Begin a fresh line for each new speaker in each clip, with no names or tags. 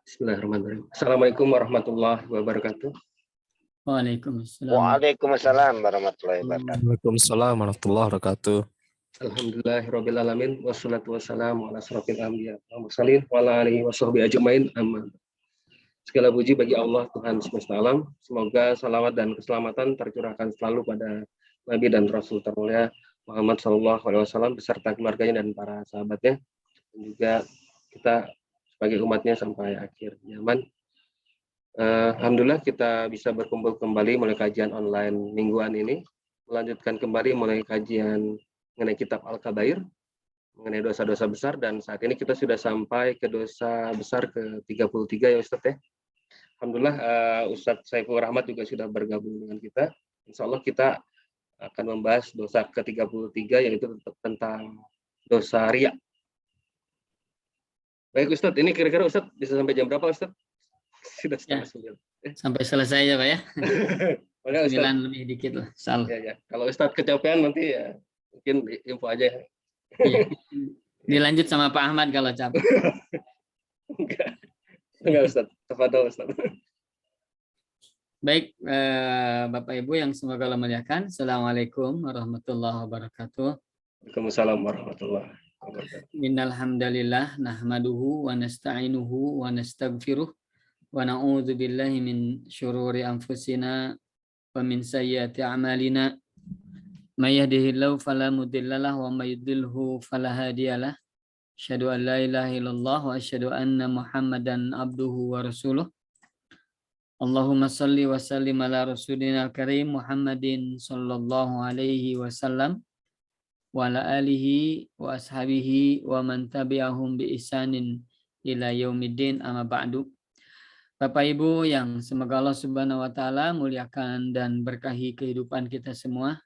Bismillahirrahmanirrahim. Assalamualaikum warahmatullahi wabarakatuh.
Waalaikumsalam.
Waalaikumsalam warahmatullahi wabarakatuh.
Waalaikumsalam warahmatullahi wabarakatuh.
Alhamdulillahirabbil alamin wassalatu wassalamu ala asrofil anbiya wal mursalin wa ala alihi washabbihi ajmain amma. Segala puji bagi Allah Tuhan semesta alam. Semoga salawat dan keselamatan tercurahkan selalu pada Nabi dan Rasul termulia Muhammad SAW beserta keluarganya dan para sahabatnya, dan juga kita sebagai umatnya sampai akhir zaman. Alhamdulillah kita bisa berkumpul kembali mulai kajian online mingguan ini, melanjutkan kembali mulai kajian mengenai kitab Al-Kabair, mengenai dosa-dosa besar, dan saat ini kita sudah sampai ke dosa besar ke-33 ya Ustadz ya. Alhamdulillah Ustadz Saiful Rahmat juga sudah bergabung dengan kita. Insya Allah kita akan membahas dosa ke-33 yaitu tentang dosa riya. Baik Ustadz, ini kira-kira Ustadz bisa sampai jam berapa Ustadz? Sudah setengah 9.
Sampai selesai ya Pak ya. 9 lebih dikit lah.
Ya. Kalau Ustadz kecapean nanti ya mungkin info aja.
Ya. Dilanjut sama Pak Ahmad kalau capek.
Enggak Ustadz, tafadhol Ustadz.
Baik, Bapak Ibu yang semoga Allah muliakan. Assalamualaikum warahmatullahi wabarakatuh.
Waalaikumsalam warahmatullahi wabarakatuh.
Innal hamdalillah nahmaduhu wa nasta'inuhu wa nastaghfiruh wa na'udzu billahi min syururi anfusina wa min sayyiati a'malina. May yahdihillahu fala mudhillalah wa may yudlilhu fala hadiyalah. Asyhadu an la ilaha illallah wa asyhadu anna Muhammadan abduhu wa rasuluh. Allahumma salli wa sallim ala rasulina al-karim Muhammadin sallallahu alaihi wasallam wa ala alihi wa ashabihi wa man tabi'ahum bi ihsanin ila yaumiddin amma ba'du. Bapak Ibu yang semoga Allah Subhanahu wa taala muliakan dan berkahi kehidupan kita semua.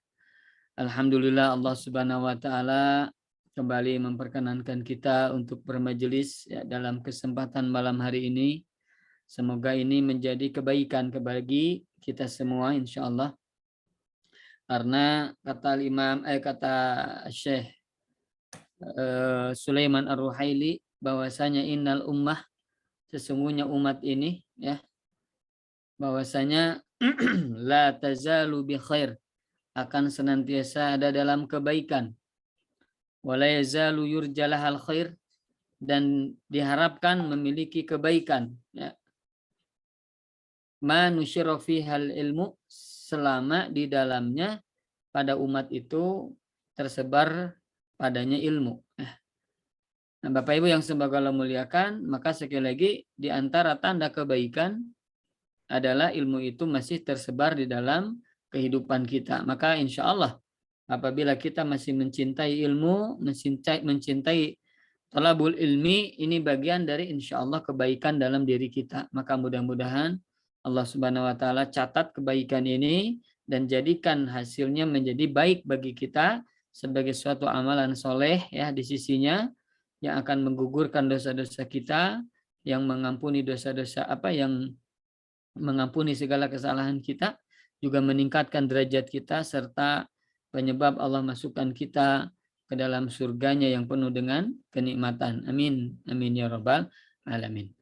Alhamdulillah Allah Subhanahu wa taala kembali memperkenankan kita untuk bermajelis ya, dalam kesempatan malam hari ini. Semoga ini menjadi kebaikan bagi kita semua insyaallah. Karena kata Syekh Sulaiman Ar-Ruhaili bahwasanya innal ummah, sesungguhnya umat ini ya, bahwasanya la tazalu bi khair, akan senantiasa ada dalam kebaikan. Wala yazalu yurjalahal khair, dan diharapkan memiliki kebaikan ya. Ma nusyira fihal ilmu, selama di dalamnya pada umat itu tersebar padanya ilmu. Nah, Bapak Ibu yang semoga Allah muliakan, maka sekali lagi di antara tanda kebaikan adalah ilmu itu masih tersebar di dalam kehidupan kita. Maka insya Allah apabila kita masih mencintai ilmu, mencintai talabul ilmi, ini bagian dari insya Allah kebaikan dalam diri kita. Maka mudah-mudahan Allah Subhanahu wa taala catat kebaikan ini dan jadikan hasilnya menjadi baik bagi kita sebagai suatu amalan soleh ya di sisinya, yang akan menggugurkan dosa-dosa kita, yang mengampuni dosa-dosa yang mengampuni segala kesalahan kita, juga meningkatkan derajat kita, serta penyebab Allah masukkan kita ke dalam surganya yang penuh dengan kenikmatan. Amin. Amin ya rabbal alamin.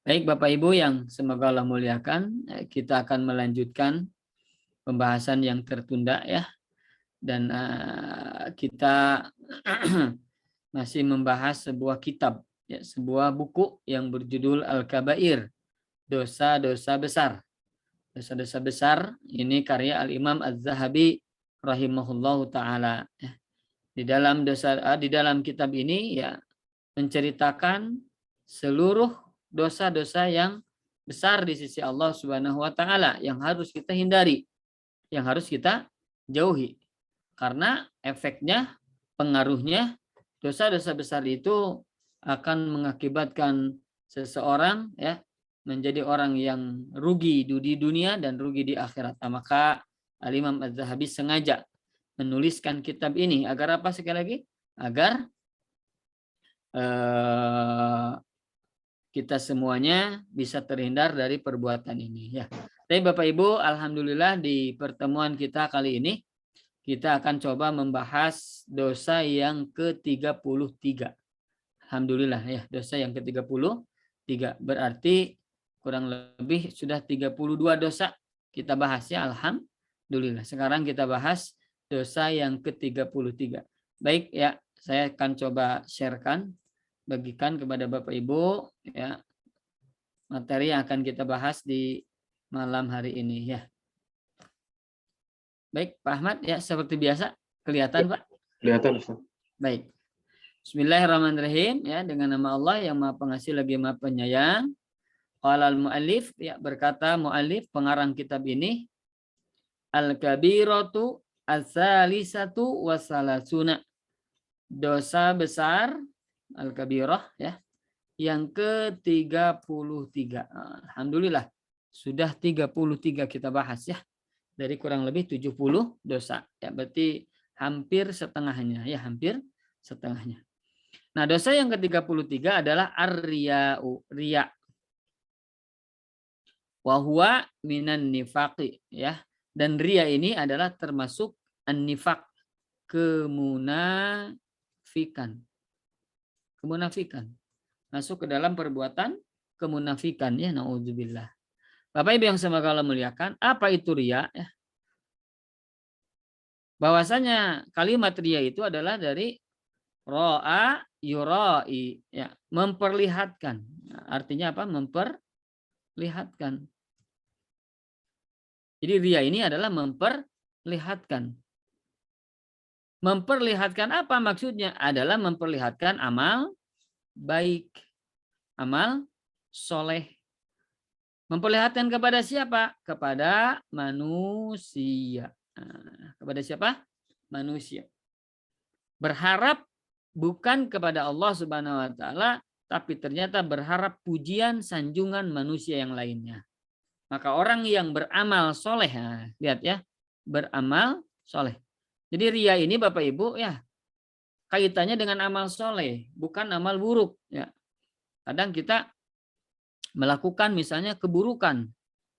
Baik Bapak Ibu yang semoga Allah muliakan, kita akan melanjutkan pembahasan yang tertunda ya. Dan kita masih membahas sebuah kitab, ya, sebuah buku yang berjudul Al-Kabair, dosa-dosa besar. Dosa-dosa besar ini karya Al-Imam Az-Zahabi rahimahullahu taala. Di dalam kitab ini ya menceritakan seluruh dosa-dosa yang besar di sisi Allah Subhanahu wa taala yang harus kita hindari, yang harus kita jauhi. Karena efeknya, pengaruhnya, dosa-dosa besar itu akan mengakibatkan seseorang ya menjadi orang yang rugi di dunia dan rugi di akhirat. Maka Al-Imam Az-Zahabi sengaja menuliskan kitab ini agar apa sekali lagi? Agar kita semuanya bisa terhindar dari perbuatan ini ya. Tapi Bapak Ibu, alhamdulillah di pertemuan kita kali ini kita akan coba membahas dosa yang ke-33. Alhamdulillah ya, dosa yang ke-33. Berarti kurang lebih sudah 32 dosa kita bahas ya, alhamdulillah. Sekarang kita bahas dosa yang ke-33. Baik ya, saya akan coba sharekan, bagikan kepada Bapak Ibu ya materi yang akan kita bahas di malam hari ini ya. Baik, Pak Ahmad ya, seperti biasa kelihatan Pak?
Kelihatan, Ustaz.
Baik. Bismillahirrahmanirrahim ya, dengan nama Allah yang Maha Pengasih lagi Maha Penyayang. Qala al-muallif ya, berkata muallif pengarang kitab ini, al-kabiratu as-salisatu wasalasuna. Dosa besar al-kabirah ya yang ke-33. Alhamdulillah sudah 33 kita bahas ya. Dari kurang lebih 70 dosa. Ya, berarti hampir setengahnya ya, hampir setengahnya. Nah, dosa yang ke-33 adalah ar-riya'u, riya. Wa huwa minan nifaqi ya. Dan riya ini adalah termasuk an-nifaq, kemunafikan. Kemunafikan. Masuk ke dalam perbuatan kemunafikan ya, naudzubillah. Bapak Ibu yang semoga Allah muliakan, apa itu riya ya? Bahwasanya kalimat riya itu adalah dari ro'a yurai ya, memperlihatkan. Artinya apa? Memperlihatkan. Jadi riya ini adalah memperlihatkan. Memperlihatkan apa maksudnya? Adalah memperlihatkan amal baik, amal soleh. Memperlihatkan kepada siapa? Kepada manusia. Nah, kepada siapa? Manusia. Berharap bukan kepada Allah Subhanahu wa taala, tapi ternyata berharap pujian, sanjungan manusia yang lainnya. Maka orang yang beramal soleh, nah, lihat ya, beramal soleh. Jadi riya ini Bapak Ibu ya, kaitannya dengan amal soleh, bukan amal buruk. Ya. Kadang kita melakukan misalnya keburukan.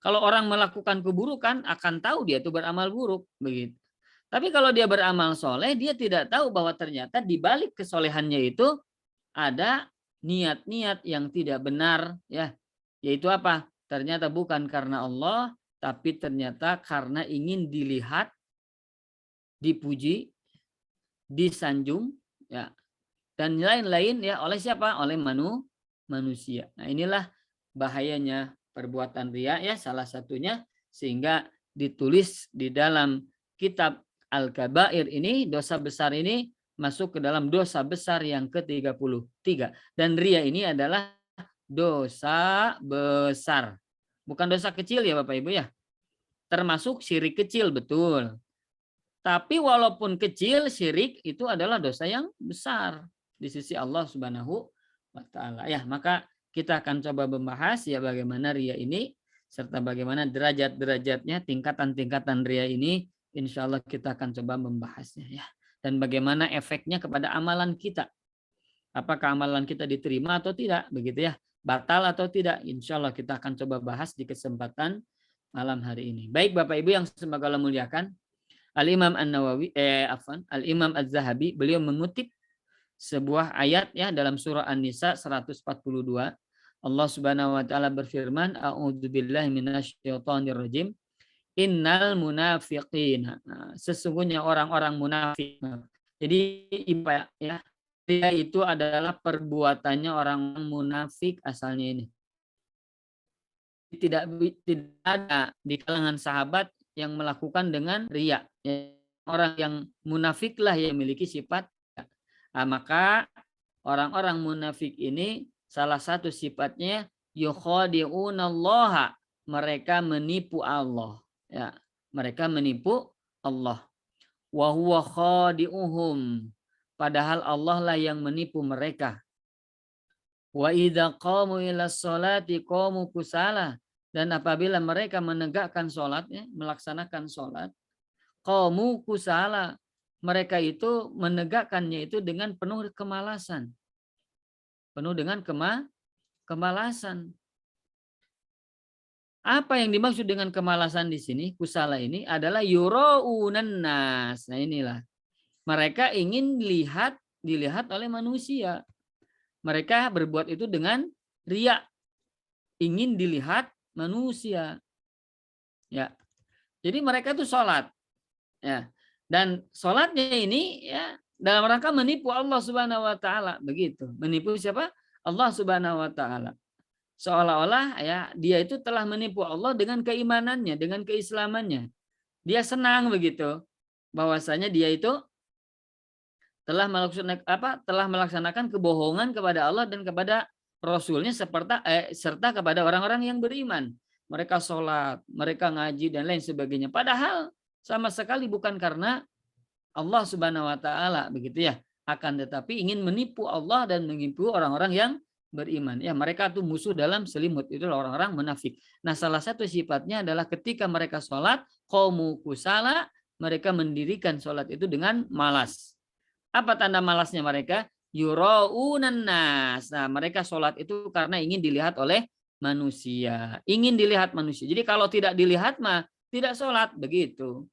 Kalau orang melakukan keburukan akan tahu dia itu beramal buruk, begitu. Tapi kalau dia beramal soleh, dia tidak tahu bahwa ternyata di balik kesolehannya itu ada niat-niat yang tidak benar, ya. Yaitu apa? Ternyata bukan karena Allah, tapi ternyata karena ingin dilihat, dipuji, disanjung, ya, dan lain-lain ya oleh siapa? Oleh manusia. Nah, inilah bahayanya perbuatan riya ya, salah satunya, sehingga ditulis di dalam kitab Al-Kabair ini, dosa besar ini masuk ke dalam dosa besar yang ke-33. Dan riya ini adalah dosa besar. Bukan dosa kecil ya Bapak Ibu ya. Termasuk syirik kecil, betul. Tapi walaupun kecil, syirik itu adalah dosa yang besar di sisi Allah Subhanahu wa taala. Ya, maka kita akan coba membahas ya bagaimana riya ini serta bagaimana derajat-derajatnya, tingkatan-tingkatan riya ini. Insya Allah kita akan coba membahasnya ya. Dan bagaimana efeknya kepada amalan kita. Apakah amalan kita diterima atau tidak, begitu ya. Batal atau tidak. Insya Allah kita akan coba bahas di kesempatan malam hari ini. Baik Bapak Ibu yang semoga Allah muliakan. Al-Imam An-Nawawi, Al-Imam Az-Zahabi, beliau mengutip sebuah ayat ya dalam surah An-Nisa 142. Allah Subhanahu wa taala berfirman, a'udzubillahi minasyaitonir rajim. Innal munafiqina. Nah, sesungguhnya orang-orang munafik. Jadi ya, dia itu adalah perbuatannya orang munafik asalnya ini. Tidak ada di kalangan sahabat yang melakukan dengan riya. Orang yang munafiklah yang memiliki sifat. Nah, maka orang-orang munafik ini salah satu sifatnya yukhadi'unallaha, mereka menipu Allah. Ya, mereka menipu Allah. Wa huwa khadi'uhum, padahal Allah lah yang menipu mereka. Wa idza qamu ila sholati qamu kusala, dan apabila mereka menegakkan sholatnya, melaksanakan sholat, qamu kusala, mereka itu menegakkannya itu dengan penuh kemalasan. Penuh dengan kemalasan. Apa yang dimaksud dengan kemalasan di sini, kusala ini adalah yuraunan nas. Nah, inilah. Mereka ingin dilihat oleh manusia. Mereka berbuat itu dengan riya, ingin dilihat manusia. Ya. Jadi mereka itu sholat. Ya. Dan sholatnya ini ya dalam rangka menipu Allah Subhanahu wa taala, begitu. Menipu siapa? Allah Subhanahu wa taala. Seolah-olah ya dia itu telah menipu Allah dengan keimanannya, dengan keislamannya. Dia senang begitu bahwasanya dia itu telah melaksanakan kebohongan kepada Allah dan kepada Rasulnya serta kepada orang-orang yang beriman. Mereka sholat, mereka ngaji dan lain sebagainya. Padahal sama sekali bukan karena Allah Subhanahu wa taala, begitu ya. Akan tetapi ingin menipu Allah dan menipu orang-orang yang beriman. Ya, mereka tuh musuh dalam selimut, itu orang-orang munafik. Nah, salah satu sifatnya adalah ketika mereka sholat, qaumu kusala, mereka mendirikan sholat itu dengan malas. Apa tanda malasnya mereka? Yuraunan nas. Nah, mereka sholat itu karena ingin dilihat oleh manusia. Ingin dilihat manusia. Jadi kalau tidak dilihat mah tidak sholat, begitu.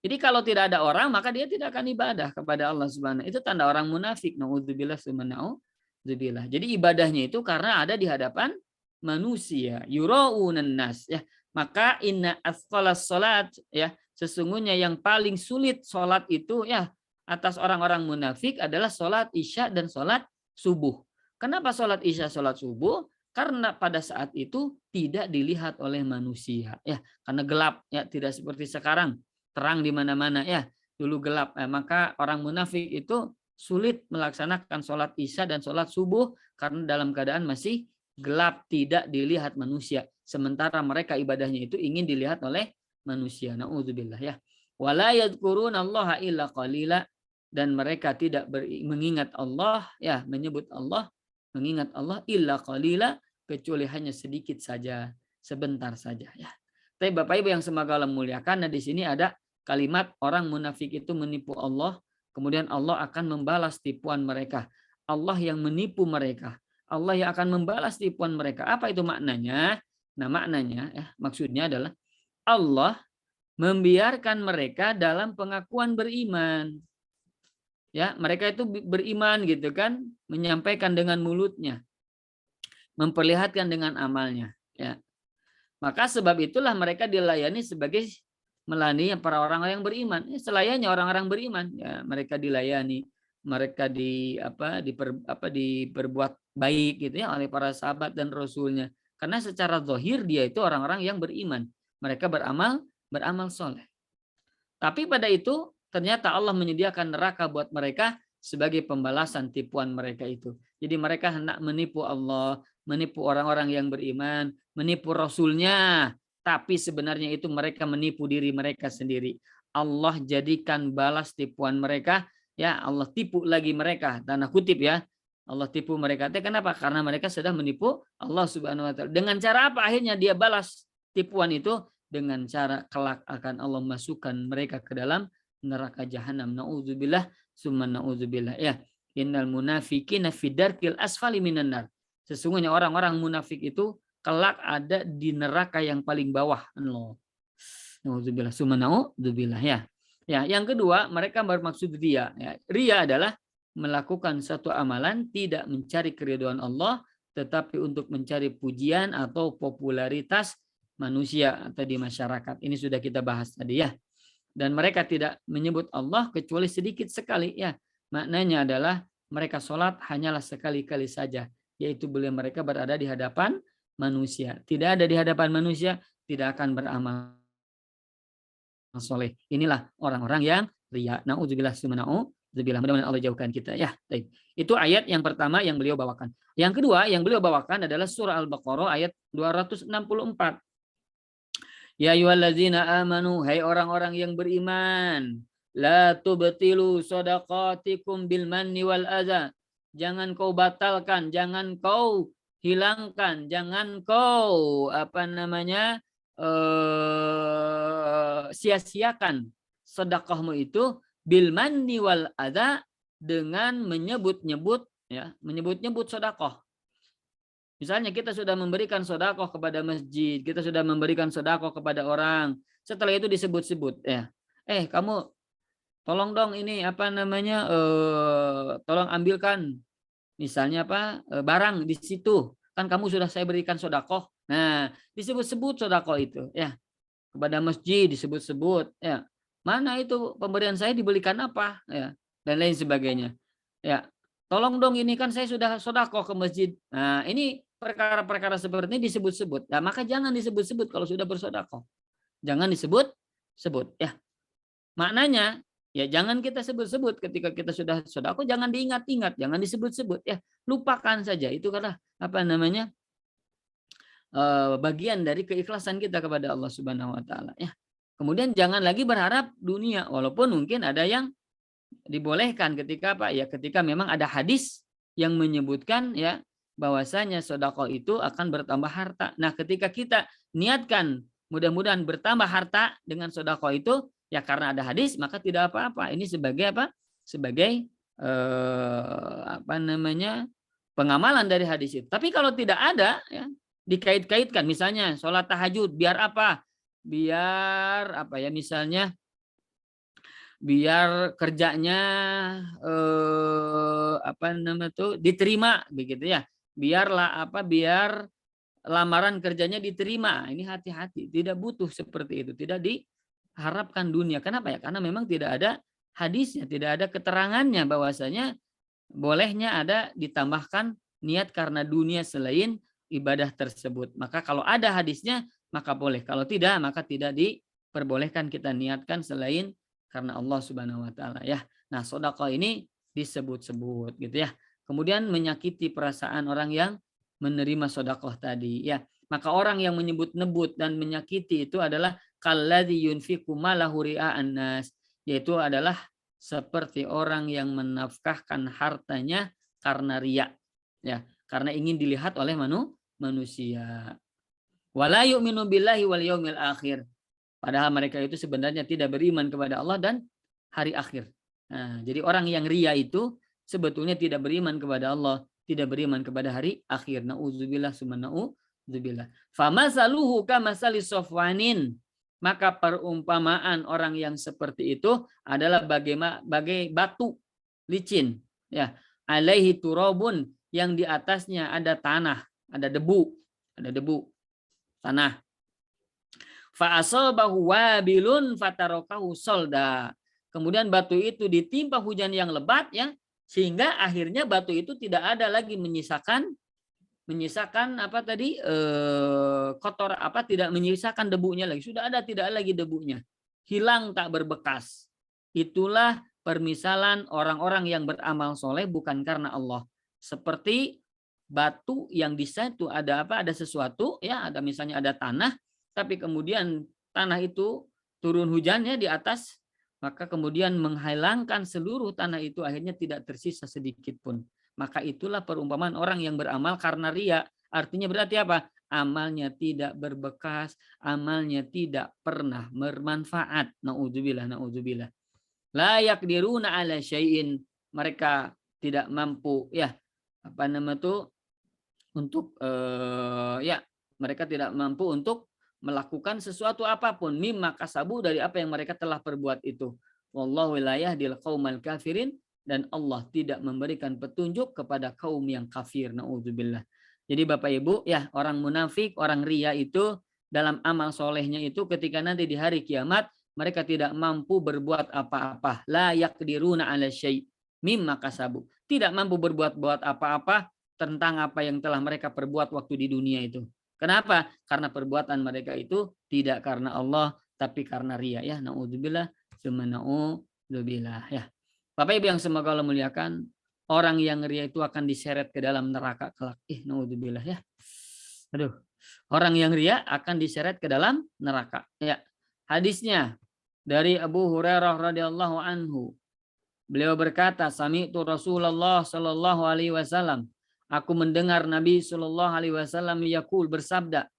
Jadi kalau tidak ada orang maka dia tidak akan ibadah kepada Allah Subhanahu. Itu tanda orang munafik. Nauzubillah summa nauzubillah. Jadi ibadahnya itu karena ada di hadapan manusia. Yuraunan nas, ya. Maka inna asqalas salat, ya, sesungguhnya yang paling sulit sholat itu ya atas orang-orang munafik adalah sholat isya dan sholat subuh. Kenapa sholat isya, sholat subuh? Karena pada saat itu tidak dilihat oleh manusia, ya, karena gelap, ya, tidak seperti sekarang terang di mana-mana, ya. Dulu gelap, maka orang munafik itu sulit melaksanakan sholat isya dan sholat subuh karena dalam keadaan masih gelap, tidak dilihat manusia. Sementara mereka ibadahnya itu ingin dilihat oleh manusia. Nauzubillah, ya. Wala yadhkurunallaha illa qalila, dan mereka tidak mengingat Allah, ya, menyebut Allah, mengingat Allah illa qalila, kecuali hanya sedikit saja, sebentar saja, ya. Tapi Bapak Ibu yang semoga Allah muliakan, nah di sini ada kalimat orang munafik itu menipu Allah, kemudian Allah akan membalas tipuan mereka. Allah yang menipu mereka, Allah yang akan membalas tipuan mereka. Apa itu maknanya? Nah, maknanya, ya, maksudnya adalah Allah membiarkan mereka dalam pengakuan beriman. Ya, mereka itu beriman gitu kan, menyampaikan dengan mulutnya, memperlihatkan dengan amalnya, ya. Maka sebab itulah mereka dilayani sebagai melayani para orang yang beriman. Selayaknya orang-orang beriman, ya, mereka dilayani, mereka diperbuat baik gitu ya oleh para sahabat dan rasulnya. Karena secara zahir dia itu orang-orang yang beriman. Mereka beramal soleh. Tapi pada itu ternyata Allah menyediakan neraka buat mereka sebagai pembalasan tipuan mereka itu. Jadi mereka hendak menipu Allah, menipu orang-orang yang beriman, menipu Rasulnya. Tapi sebenarnya itu mereka menipu diri mereka sendiri. Allah jadikan balas tipuan mereka. Ya, Allah tipu lagi mereka. Tanda kutip, ya. Allah tipu mereka. Kenapa? Karena mereka sedang menipu Allah Subhanahu wa taala. Dengan cara apa akhirnya dia balas tipuan itu? Dengan cara kelak akan Allah masukkan mereka ke dalam neraka jahanam. Nauzubillah summa nauzubillah, ya. Innal munafiqina fi darkil asfali minan nar. Sesungguhnya orang-orang munafik itu kelak ada di neraka yang paling bawah. Nauzubillah summa nauzubillah, ya. Ya, yang kedua, mereka bermaksud riya, ya. Riya adalah melakukan satu amalan tidak mencari keridhaan Allah tetapi untuk mencari pujian atau popularitas manusia atau di masyarakat. Ini sudah kita bahas tadi, ya. Dan mereka tidak menyebut Allah kecuali sedikit sekali, ya. Maknanya adalah mereka sholat hanyalah sekali-kali saja, yaitu bila mereka berada di hadapan manusia. Tidak ada di hadapan manusia, tidak akan beramal soleh. Inilah orang-orang yang riya. Nauzubillah summa nauzubillah. Mudah-mudahan Allah jauhkan kita, ya. Itu ayat yang pertama yang beliau bawakan. Yang kedua yang beliau bawakan adalah surah Al-Baqarah ayat 264. Ya ayyuhallazina amanu, hai orang-orang yang beriman, la tubtilu shadaqatikum bil manni wal adza. Jangan kau batalkan, jangan kau hilangkan, jangan kau sia-siakan sedekahmu itu bil manni wal adza, dengan menyebut-nyebut, ya, menyebut-nyebut sedekah. Misalnya kita sudah memberikan sedekah kepada masjid, kita sudah memberikan sedekah kepada orang. Setelah itu disebut-sebut, ya. Kamu tolong dong ini tolong ambilkan misalnya barang di situ. Kan kamu sudah saya berikan sedekah. Nah, disebut-sebut sedekah itu ya. Kepada masjid disebut-sebut ya. Mana itu pemberian saya dibelikan apa ya, dan lain sebagainya. Ya. Tolong dong, ini kan saya sudah sedekah ke masjid. Nah, ini perkara-perkara seperti ini disebut-sebut. Nah, maka jangan disebut-sebut kalau sudah bersedekah. Jangan disebut-sebut ya. Maknanya ya jangan kita sebut-sebut ketika kita sudah sedekah, jangan diingat-ingat, jangan disebut-sebut ya. Lupakan saja, itu karena apa namanya? Bagian dari keikhlasan kita kepada Allah Subhanahu wa taala ya. Kemudian jangan lagi berharap dunia, walaupun mungkin ada yang dibolehkan ketika apa ya, ketika memang ada hadis yang menyebutkan ya bahwasanya sedekah itu akan bertambah harta. Nah, ketika kita niatkan mudah-mudahan bertambah harta dengan sedekah itu ya karena ada hadis, maka tidak apa-apa. Ini sebagai apa? Sebagai apa namanya? Pengamalan dari hadis itu. Tapi kalau tidak ada ya, dikait-kaitkan misalnya sholat tahajud biar apa? Biar apa ya, misalnya biar kerjanya apa namanya tuh diterima begitu ya. Biarlah apa, biar lamaran kerjanya diterima. Ini hati-hati, tidak butuh seperti itu, tidak diharapkan dunia. Kenapa ya? Karena memang tidak ada hadisnya, tidak ada keterangannya bahwasanya bolehnya ada ditambahkan niat karena dunia selain ibadah tersebut. Maka kalau ada hadisnya maka boleh, kalau tidak maka tidak diperbolehkan kita niatkan selain karena Allah Subhanahu wa taala ya. Nah, sedekah ini disebut-sebut gitu ya. Kemudian menyakiti perasaan orang yang menerima sedekah tadi ya. Maka orang yang menyebut-nebut dan menyakiti itu adalah kalladzi yunfiqu malahu ria'an nas, yaitu adalah seperti orang yang menafkahkan hartanya karena riya ya, karena ingin dilihat oleh manusia. Wala yu'minu billahi wal yaumil akhir. Padahal mereka itu sebenarnya tidak beriman kepada Allah dan hari akhir. Nah, jadi orang yang riya itu sebetulnya tidak beriman kepada Allah, tidak beriman kepada hari akhir. Nauzubillah summa nauzubillah. Famasaluhu kamasali sofwanin. Maka perumpamaan orang yang seperti itu adalah bagai batu licin ya, alaihi turabun, yang di atasnya ada tanah, ada debu tanah. Fa asabahu wabilun fatarakahu solda. Kemudian batu itu ditimpa hujan yang lebat ya, sehingga akhirnya batu itu tidak ada lagi menyisakan apa tadi kotor, apa tidak menyisakan debunya lagi, sudah ada tidak lagi debunya, hilang tak berbekas. Itulah permisalan orang-orang yang beramal soleh bukan karena Allah, seperti batu yang di situ ada apa, ada sesuatu ya, ada misalnya ada tanah, tapi kemudian tanah itu turun hujannya di atas, maka kemudian menghilangkan seluruh tanah itu, akhirnya tidak tersisa sedikit pun. Maka itulah perumpamaan orang yang beramal karena riya. Artinya berarti apa? Amalnya tidak berbekas, amalnya tidak pernah bermanfaat. Nauzubillah, nauzubillah. La yaqdiruna ala syai'in. Mereka tidak mampu ya, apa nama itu, untuk ya, mereka tidak mampu untuk melakukan sesuatu apapun mimma kasabu, dari apa yang mereka telah perbuat itu. Wallahu la yahdil qaumal kafirin, dan Allah tidak memberikan petunjuk kepada kaum yang kafir. Nauzubillah. Jadi Bapak Ibu ya, orang munafik, orang riya itu dalam amal solehnya itu ketika nanti di hari kiamat mereka tidak mampu berbuat apa-apa. La yaqdiruna ala syai' mimma kasabu. Tidak mampu berbuat apa-apa tentang apa yang telah mereka perbuat waktu di dunia itu. Kenapa? Karena perbuatan mereka itu tidak karena Allah, tapi karena riya ya. Nauzubillah, summa nauzubillah ya. Bapak Ibu yang semoga Allah muliakan, orang yang riya itu akan diseret ke dalam neraka kelak. Naudzubillah ya. Aduh. Orang yang riya akan diseret ke dalam neraka. Ya. Hadisnya dari Abu Hurairah radhiyallahu anhu. Beliau berkata, sami'tu Rasulullah sallallahu alaihi wasallam. Aku mendengar Nabi sallallahu alaihi wasallam yaqul, bersabda,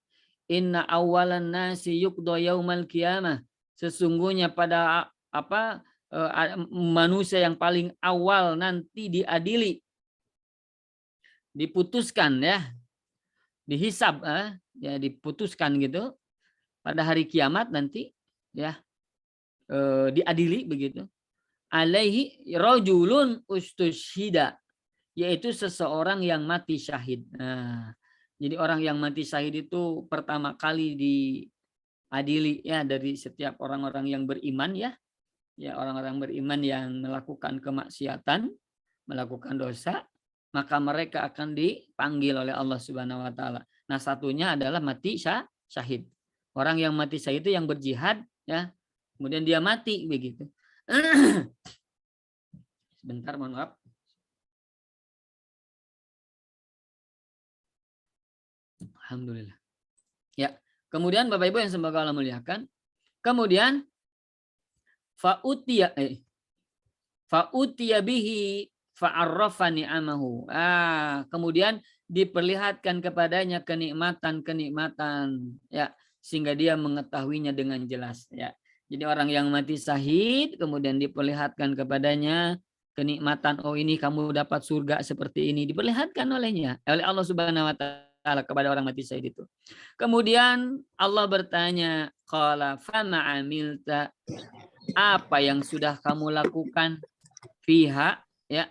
inna awwalan nasi yuqda yaumal qiyamah. Sesungguhnya pada apa manusia yang paling awal nanti diadili, diputuskan ya, dihisab ya, diputuskan gitu pada hari kiamat nanti ya, diadili begitu. Alaihi rajulun ustushhida, yaitu seseorang yang mati syahid. Nah, Jadi orang yang mati syahid itu pertama kali diadili ya dari setiap orang-orang yang beriman ya. Ya, orang-orang beriman yang melakukan kemaksiatan, melakukan dosa, maka mereka akan dipanggil oleh Allah Subhanahu wa taala. Nah, satunya adalah mati syahid. Orang yang mati syahid itu yang berjihad ya. Kemudian dia mati begitu. Sebentar, mohon maaf. Alhamdulillah. Ya. Kemudian Bapak Ibu yang semoga Allah muliakan, kemudian fa'utiya bihi fa'arrafa ni'amahu. Kemudian diperlihatkan kepadanya kenikmatan ya, sehingga dia mengetahuinya dengan jelas ya. Jadi orang yang mati syahid kemudian diperlihatkan kepadanya kenikmatan, oh ini kamu dapat surga seperti ini, diperlihatkan oleh Allah Subhanahu wa taala kepada orang mati syahid itu. Kemudian Allah bertanya, qala fama amilta, apa yang sudah kamu lakukan fiha ya,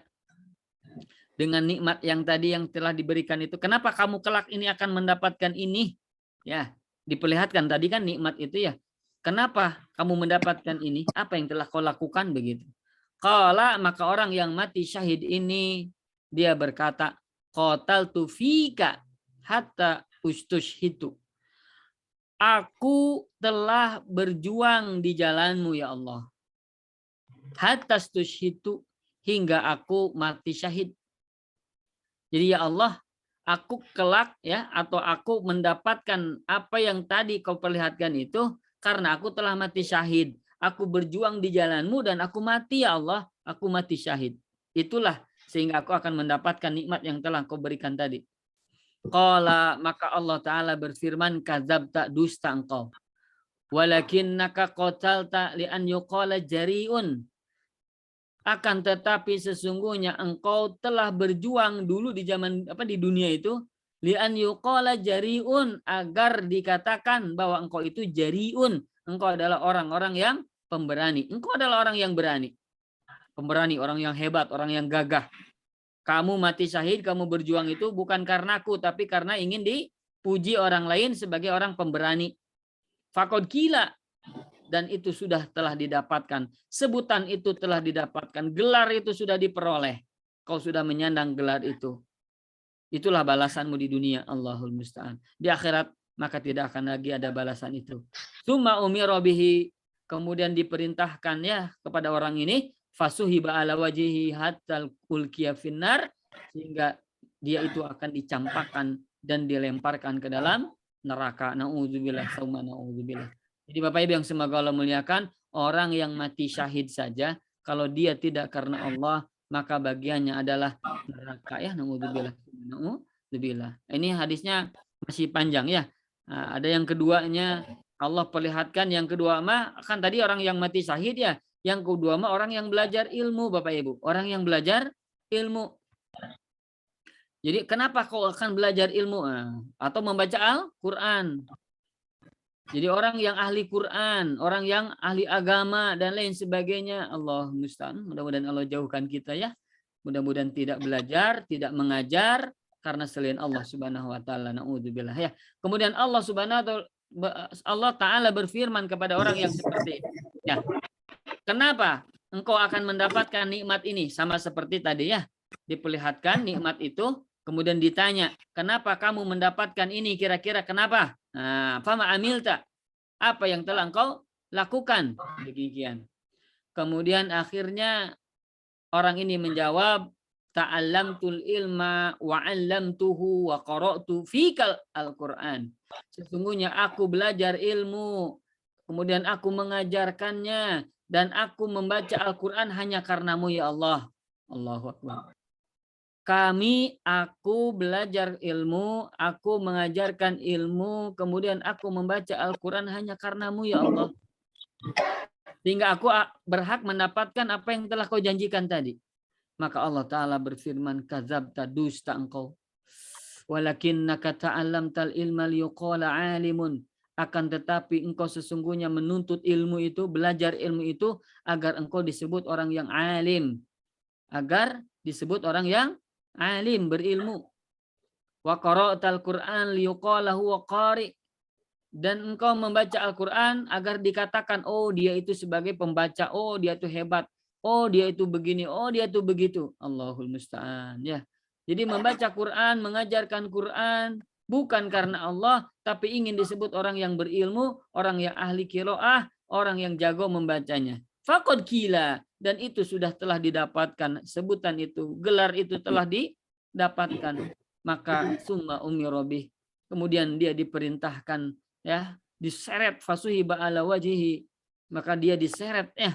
dengan nikmat yang tadi yang telah diberikan itu. Kenapa kamu kelak ini akan mendapatkan ini? Ya, diperlihatkan tadi kan nikmat itu ya. Kenapa kamu mendapatkan ini? Apa yang telah kau lakukan begitu? Qala, maka orang yang mati syahid ini dia berkata, qataltu fika hatta ustushhitu. Aku telah berjuang di jalanmu ya Allah. Hatta ustushhitu, hingga aku mati syahid. Jadi ya Allah, aku kelak ya, atau aku mendapatkan apa yang tadi kau perlihatkan itu karena aku telah mati syahid. Aku berjuang di jalanmu dan aku mati ya Allah, aku mati syahid. Itulah sehingga aku akan mendapatkan nikmat yang telah kau berikan tadi. Qala, maka Allah Ta'ala berfirman, kadzabta, dusta engkau. Walakinnaka qatalta li'an yuqala jari'un. Akan tetapi sesungguhnya engkau telah berjuang dulu di zaman di dunia itu li'an yuqala jari'un, agar dikatakan bahwa engkau itu jari'un, engkau adalah orang-orang yang pemberani, engkau adalah orang yang berani, pemberani, orang yang hebat, orang yang gagah. Kamu mati syahid, kamu berjuang itu bukan karena aku, tapi karena ingin dipuji orang lain sebagai orang pemberani. Faqad qila, dan itu sudah telah didapatkan. Sebutan itu telah didapatkan. Gelar itu sudah diperoleh. Kau sudah menyandang gelar itu. Itulah balasanmu di dunia. Allahul musta'an. Di akhirat maka tidak akan lagi ada balasan itu. Tsumma umira bihi, kemudian diperintahkan ya kepada orang ini, fasuhiba ala wajhihi hatta ulqiya finnar, sehingga dia itu akan dicampakkan dan dilemparkan ke dalam neraka. Nauzubillah, summa nauzubillah. Jadi Bapak Ibu yang semoga Allah muliakan, orang yang mati syahid saja kalau dia tidak karena Allah, maka bagiannya adalah neraka ya. Nauzubillah. Nauzubillah. Ini hadisnya masih panjang ya. Nah, ada yang keduanya Allah perlihatkan, yang kedua mah kan tadi orang yang mati syahid ya. Yang kedua mah orang yang belajar ilmu Bapak Ibu. Orang yang belajar ilmu. Jadi kenapa kau akan belajar ilmu? Atau membaca Al-Quran. Jadi orang yang ahli Quran, orang yang ahli agama dan lain sebagainya. Allah musta'an. Mudah-mudahan Allah jauhkan kita ya. Mudah-mudahan tidak belajar, tidak mengajar karena selain Allah Subhanahu wa taala. Nauzubillah ya. Kemudian Allah Ta'ala berfirman kepada orang yang seperti ini. Ya. Kenapa engkau akan mendapatkan nikmat ini? Sama seperti tadi ya. Diperlihatkan nikmat itu, kemudian ditanya, kenapa kamu mendapatkan ini? Kira-kira kenapa? Nah, fama amilta, apa yang telah engkau lakukan? Demikian. Kemudian akhirnya orang ini menjawab, ta'allamtul ilma wa 'allamtuhu wa qara'tu fikal al-Qur'an. Sesungguhnya aku belajar ilmu, kemudian aku mengajarkannya, dan aku membaca Al-Quran hanya karenamu ya Allah. Allahu Akbar. Aku belajar ilmu, aku mengajarkan ilmu, kemudian aku membaca Al-Quran hanya karenamu ya Allah. Sehingga aku berhak mendapatkan apa yang telah kau janjikan tadi. Maka Allah Ta'ala berfirman, kadzabta, dusta engkau. Walakinnaka ta'allamtal ilma liyuqala 'alimun. Akan tetapi engkau sesungguhnya menuntut ilmu itu, belajar ilmu itu agar engkau disebut orang yang alim. Agar disebut orang yang alim, berilmu. Wa qara'tal Qur'an liyuqala huwa qari. Dan engkau membaca Al-Quran agar dikatakan, oh dia itu sebagai pembaca, oh dia itu hebat, oh dia itu begini, oh dia itu begitu. Allahul musta'an. Ya. Jadi membaca Quran, mengajarkan Quran bukan karena Allah, tapi ingin disebut orang yang berilmu, orang yang ahli qiraah, orang yang jago membacanya. Faqad qila, dan itu sudah telah didapatkan, sebutan itu, gelar itu telah didapatkan. Maka summa umira bih, kemudian dia diperintahkan, ya, diseret, fasuhiba ala wajihi, maka dia diseret, ya,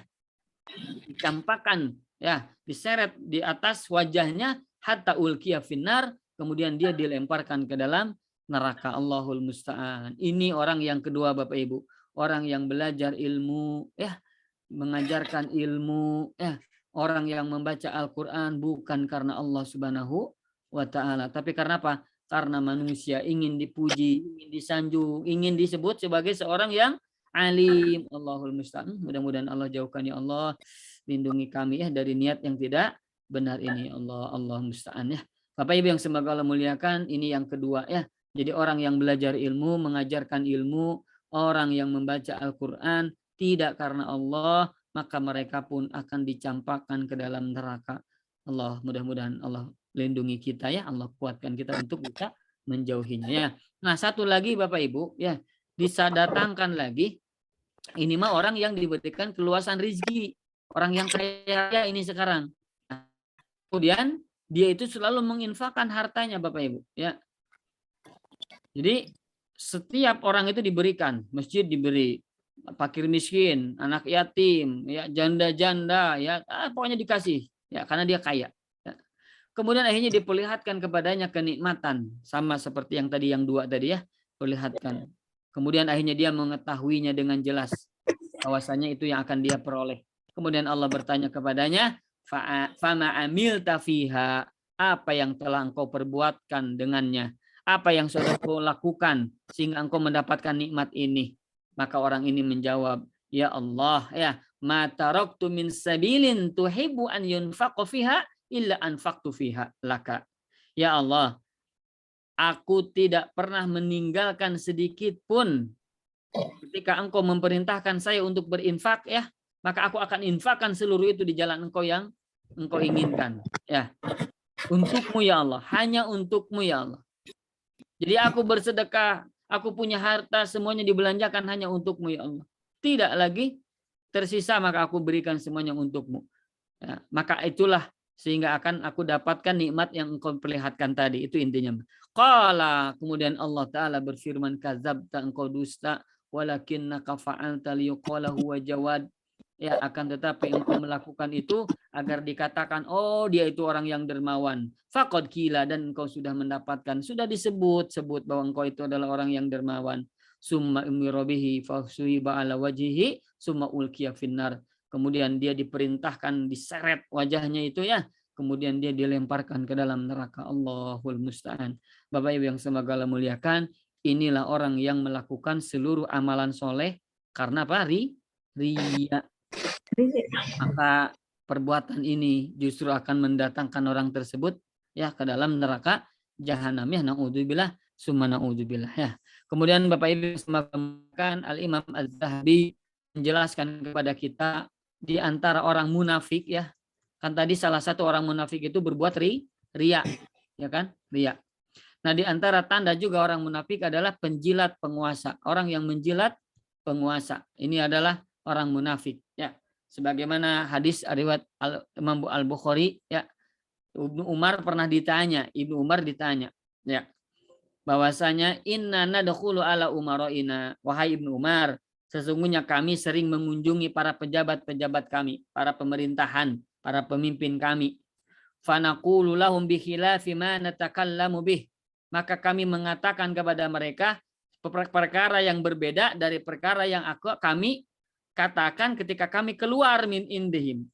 dicampakkan, ya, diseret di atas wajahnya, hatta ulqiya finnar, kemudian dia dilemparkan ke dalam neraka. Allahul musta'an. Ini orang yang kedua, Bapak Ibu, orang yang belajar ilmu, ya, mengajarkan ilmu, ya, orang yang membaca Al-Quran bukan karena Allah Subhanahu wa Ta'ala, tapi karena apa? Karena manusia ingin dipuji, ingin disanjung, ingin disebut sebagai seorang yang alim. Allahul musta'an. Mudah-mudahan Allah jauhkan, ya Allah, lindungi kami, ya, dari niat yang tidak benar ini. Allah musta'an, ya. Bapak Ibu yang semoga Allah muliakan, ini yang kedua, ya. Jadi orang yang belajar ilmu, mengajarkan ilmu, orang yang membaca Al-Quran tidak karena Allah, maka mereka pun akan dicampakkan ke dalam neraka. Allah, mudah-mudahan Allah lindungi kita, ya, Allah kuatkan kita untuk bisa menjauhinya, ya. Nah, satu lagi Bapak Ibu, ya, disadatangkan lagi, ini mah orang yang diberikan keluasan rezeki, orang yang kaya ini sekarang. Nah, kemudian dia itu selalu menginfakkan hartanya, Bapak Ibu, ya. Jadi setiap orang itu diberikan, masjid diberi, fakir miskin, anak yatim, ya, janda-janda, ya, pokoknya dikasih, ya, karena dia kaya. Kemudian akhirnya diperlihatkan kepadanya kenikmatan, sama seperti yang tadi, yang dua tadi, ya, perlihatkan. Kemudian akhirnya dia mengetahuinya dengan jelas bahwasanya itu yang akan dia peroleh. Kemudian Allah bertanya kepadanya, fama amilta fiha, apa yang telah engkau perbuatkan dengannya, apa yang sudah engkau lakukan sehingga engkau mendapatkan nikmat ini. Maka orang ini menjawab, ya Allah, ya, ma taraktu min sabilin tuhibbu an yunfaqa fiha illa anfaqtu fiha laka. Ya Allah, aku tidak pernah meninggalkan sedikit pun ketika engkau memerintahkan saya untuk berinfak, ya, maka aku akan infakkan seluruh itu di jalan engkau yang engkau inginkan, ya. Untukmu ya Allah, hanya untukmu ya Allah. Jadi aku bersedekah, aku punya harta, semuanya dibelanjakan hanya untukmu ya Allah. Tidak lagi tersisa, maka aku berikan semuanya untukmu. Ya, maka itulah sehingga akan aku dapatkan nikmat yang engkau perlihatkan tadi. Itu intinya. Qala, kemudian Allah Ta'ala berfirman, kadzabta, engkau dusta, walakinnaka fa'alta liyuqala huwa jawad. Ya, akan tetapi engkau melakukan itu agar dikatakan, oh dia itu orang yang dermawan. Faqad qila, dan engkau sudah mendapatkan, sudah disebut bahwa engkau itu adalah orang yang dermawan. Summa umira bihi fasuhiba ala wajhihi summa ulqiya finnar. Kemudian dia diperintahkan diseret wajahnya itu, ya. Kemudian dia dilemparkan ke dalam neraka. Allahul musta'an. Bapak Ibu yang semoga Allah muliakan, inilah orang yang melakukan seluruh amalan soleh karena apa? Riya. Maka perbuatan ini justru akan mendatangkan orang tersebut, ya, ke dalam neraka jahanam, ya. Naudzubillah, summa naudzubillah, ya. Kemudian Bapak Ibu semoga Al-Imam Az-Zahabi menjelaskan kepada kita di antara orang munafik, ya. Kan tadi salah satu orang munafik itu berbuat riya, ya kan? Riya. Nah, di antara tanda juga orang munafik adalah penjilat penguasa, orang yang menjilat penguasa. Ini adalah orang munafik, ya. Sebagaimana hadis riwayat Imam Al-Bukhari, ya. Ibnu Umar ditanya, ya, bahwasanya inna nadkhulu ala umara'ina, wahai Ibnu Umar, sesungguhnya kami sering mengunjungi para pejabat-pejabat kami, para pemerintahan, para pemimpin kami. Fanaqulu lahum bi khilafi ma natakallamu bih. Maka kami mengatakan kepada mereka perkara yang berbeda dari perkara yang kami katakan ketika kami keluar min indihim,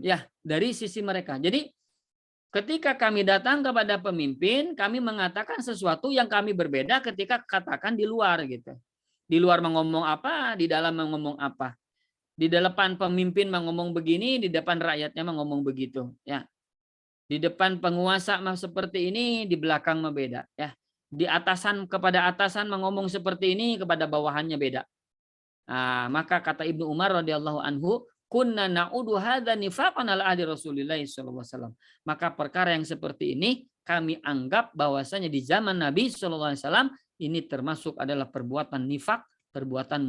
ya, dari sisi mereka. Jadi ketika kami datang kepada pemimpin, kami mengatakan sesuatu yang kami berbeda ketika katakan di luar, gitu. Di luar mengomong apa, di dalam mengomong apa. Di depan pemimpin mengomong begini, di depan rakyatnya mengomong begitu, ya. Di depan penguasa mah seperti ini, di belakang mah beda. Ya, di atasan kepada atasan ngomong seperti ini, kepada bawahannya beda. Nah, maka kata Ibnu Umar radhiyallahu anhu, kunna na'udu hadza nifaqan ala ahli Rasulillah sallallahu alaihi wasallam. Maka perkara yang seperti ini kami anggap bahwasanya di zaman Nabi sallallahu alaihi wasallam ini termasuk adalah perbuatan nifak, perbuatan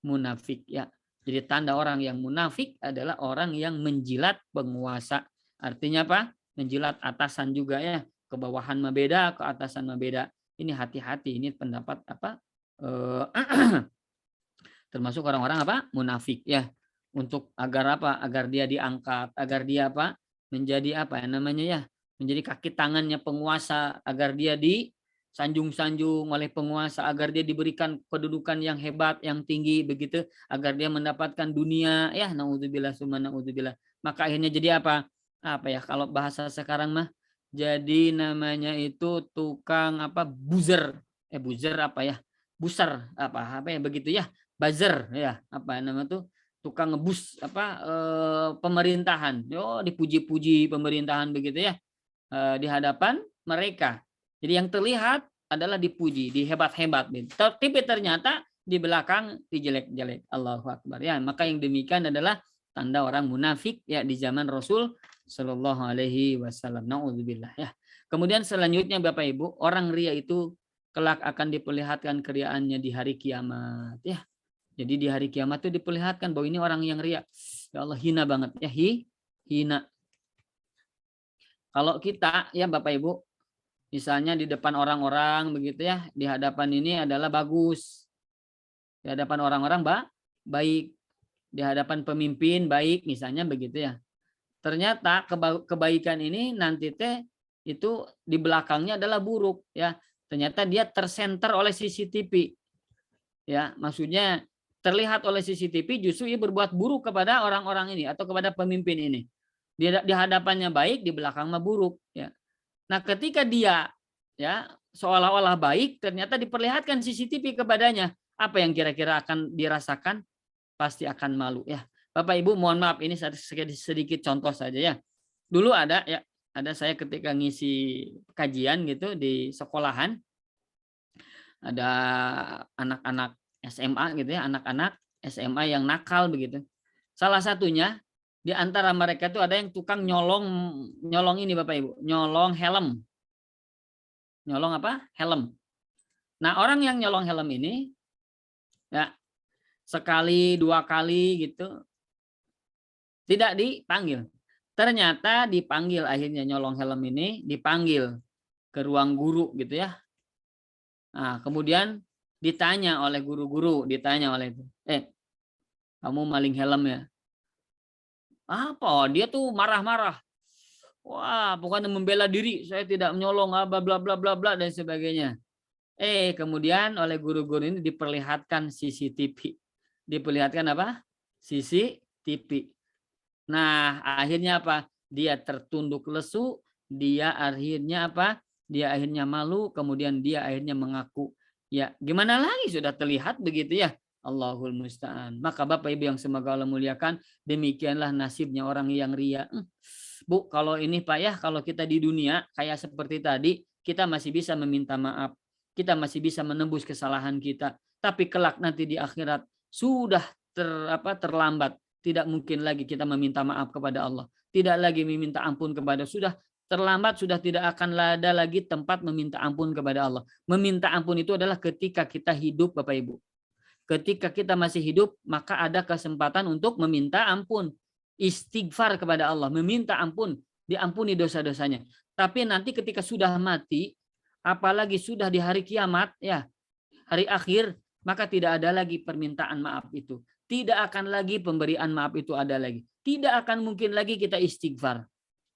munafik ya. Jadi tanda orang yang munafik adalah orang yang menjilat penguasa. Artinya apa? Menjilat atasan juga ya. Ke bawahan mah beda, ke atasan mah beda. Ini hati-hati, ini pendapat apa? Termasuk orang-orang apa? Munafik ya. Untuk agar apa? Agar dia diangkat, agar dia apa? Menjadi apa ya namanya ya? Menjadi kaki tangannya penguasa, agar dia disanjung-sanjung oleh penguasa, agar dia diberikan kedudukan yang hebat, yang tinggi begitu, agar dia mendapatkan dunia ya, naudzubillah summa naudzubillah. Maka akhirnya jadi apa? Apa ya kalau bahasa sekarang mah jadi namanya itu tukang apa? Buzzer. Buzzer apa ya? Buser apa ya begitu ya? Buzzer ya, apa nama tuh? Tukang ngebus apa pemerintahan. Yo dipuji-puji pemerintahan begitu ya. Di hadapan mereka. Jadi yang terlihat adalah dipuji, dihebat-hebat. Tapi ternyata di belakang dijelek-jelek. Allahu Akbar. Ya, maka yang demikian adalah tanda orang munafik ya di zaman Rasul Shallallahu Alaihi Wasallam. Nauzubillah ya. Kemudian selanjutnya Bapak Ibu, orang ria itu kelak akan diperlihatkan keriaannya di hari kiamat ya. Jadi di hari kiamat itu diperlihatkan bahwa ini orang yang ria. Ya Allah hina banget ya, hina. Kalau kita ya Bapak Ibu, misalnya di depan orang-orang begitu ya, di hadapan ini adalah bagus. Di hadapan orang-orang baik. Di hadapan pemimpin baik misalnya begitu ya. Ternyata kebaikan ini nanti teh itu di belakangnya adalah buruk ya. Ternyata dia tersenter oleh CCTV. Ya, maksudnya terlihat oleh CCTV justru ia berbuat buruk kepada orang-orang ini atau kepada pemimpin ini. Di hadapannya baik, di belakang mah buruk ya. Nah, ketika dia ya seolah-olah baik, ternyata diperlihatkan CCTV kepadanya, apa yang kira-kira akan dirasakan? Pasti akan malu ya. Bapak Ibu mohon maaf ini sedikit contoh saja ya. Dulu ada saya ketika ngisi kajian gitu di sekolahan, ada anak-anak SMA gitu ya, anak-anak SMA yang nakal begitu. Salah satunya di antara mereka itu ada yang tukang nyolong ini Bapak Ibu, nyolong helm. Nyolong apa? Helm. Nah, orang yang nyolong helm ini ya sekali, dua kali gitu tidak dipanggil. Ternyata dipanggil akhirnya nyolong helm ini dipanggil ke ruang guru gitu ya. Nah, kemudian ditanya oleh guru-guru, kamu maling helm ya? Apa? Dia tuh marah-marah. Wah, bukan membela diri, saya tidak menyolong, bla bla bla bla bla dan sebagainya. Kemudian oleh guru-guru ini diperlihatkan CCTV. Diperlihatkan apa? CCTV. Nah, akhirnya apa? Dia tertunduk lesu, dia akhirnya apa? Dia akhirnya malu, kemudian dia akhirnya mengaku. Ya, gimana lagi sudah terlihat begitu ya. Allahul musta'an. Maka Bapak Ibu yang semoga Allah muliakan, demikianlah nasibnya orang yang ria. Bu, kalau ini Pak ya, kalau kita di dunia kayak seperti tadi, kita masih bisa meminta maaf. Kita masih bisa menembus kesalahan kita. Tapi kelak nanti di akhirat sudah terlambat. Tidak mungkin lagi kita meminta maaf kepada Allah. Tidak lagi meminta ampun kepada sudah terlambat, sudah tidak akan ada lagi tempat meminta ampun kepada Allah. Meminta ampun itu adalah ketika kita hidup Bapak Ibu. Ketika kita masih hidup, maka ada kesempatan untuk meminta ampun. Istighfar kepada Allah, meminta ampun, diampuni dosa-dosanya. Tapi nanti ketika sudah mati, apalagi sudah di hari kiamat, ya hari akhir, maka tidak ada lagi permintaan maaf itu. Tidak akan lagi pemberian maaf itu ada lagi. Tidak akan mungkin lagi kita istighfar.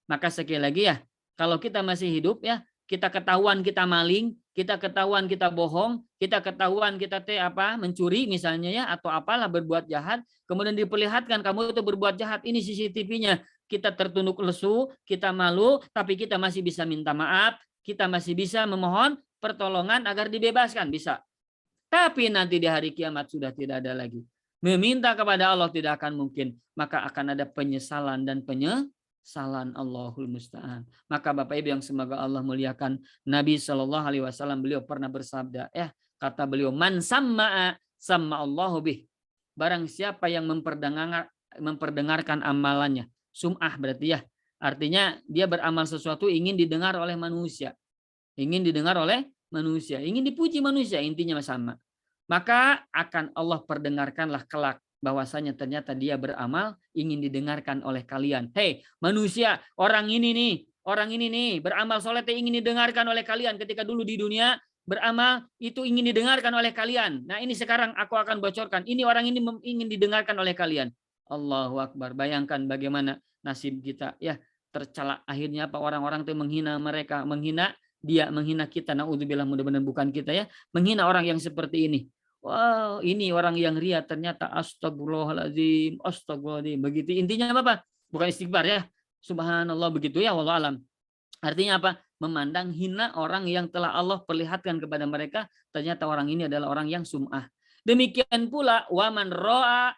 Maka sekali lagi ya, kalau kita masih hidup ya, kita ketahuan kita maling, kita ketahuan kita bohong, kita ketahuan kita mencuri misalnya ya, atau apalah berbuat jahat, kemudian diperlihatkan kamu itu berbuat jahat, ini CCTV-nya, kita tertunduk lesu, kita malu, tapi kita masih bisa minta maaf, kita masih bisa memohon pertolongan agar dibebaskan, bisa. Tapi nanti di hari kiamat sudah tidak ada lagi. Meminta kepada Allah tidak akan mungkin, maka akan ada penyesalan dan salan, Allahul musta'an. Maka Bapak Ibu yang semoga Allah muliakan, Nabi Shallallahu Alaihi Wasallam beliau pernah bersabda, kata beliau, man samma'a sama Allahu bih. Barang siapa yang memperdengarkan amalannya, sum'ah berarti ya, artinya dia beramal sesuatu ingin didengar oleh manusia, ingin didengar oleh manusia, ingin dipuji manusia, intinya sama. Maka akan Allah perdengarkanlah kelak bahwasanya ternyata dia beramal ingin didengarkan oleh kalian. Hei manusia, orang ini nih beramal soleh ingin didengarkan oleh kalian. Ketika dulu di dunia beramal itu ingin didengarkan oleh kalian. Nah ini sekarang aku akan bocorkan. Ini orang ini ingin didengarkan oleh kalian. Allahu Akbar. Bayangkan bagaimana nasib kita. Ya tercela akhirnya apa, orang-orang itu menghina mereka, menghina dia, menghina kita. Naudzubillah, mudah-mudahan bukan kita ya. Menghina orang yang seperti ini. Wow, ini orang yang ria ternyata astagfirullahaladzim, astagfirullahaladzim. Begitu intinya apa? Bukan istighfar ya. Subhanallah begitu ya, wallahu alam. Artinya apa? Memandang hina orang yang telah Allah perlihatkan kepada mereka. Ternyata orang ini adalah orang yang sum'ah. Demikian pula waman ro'a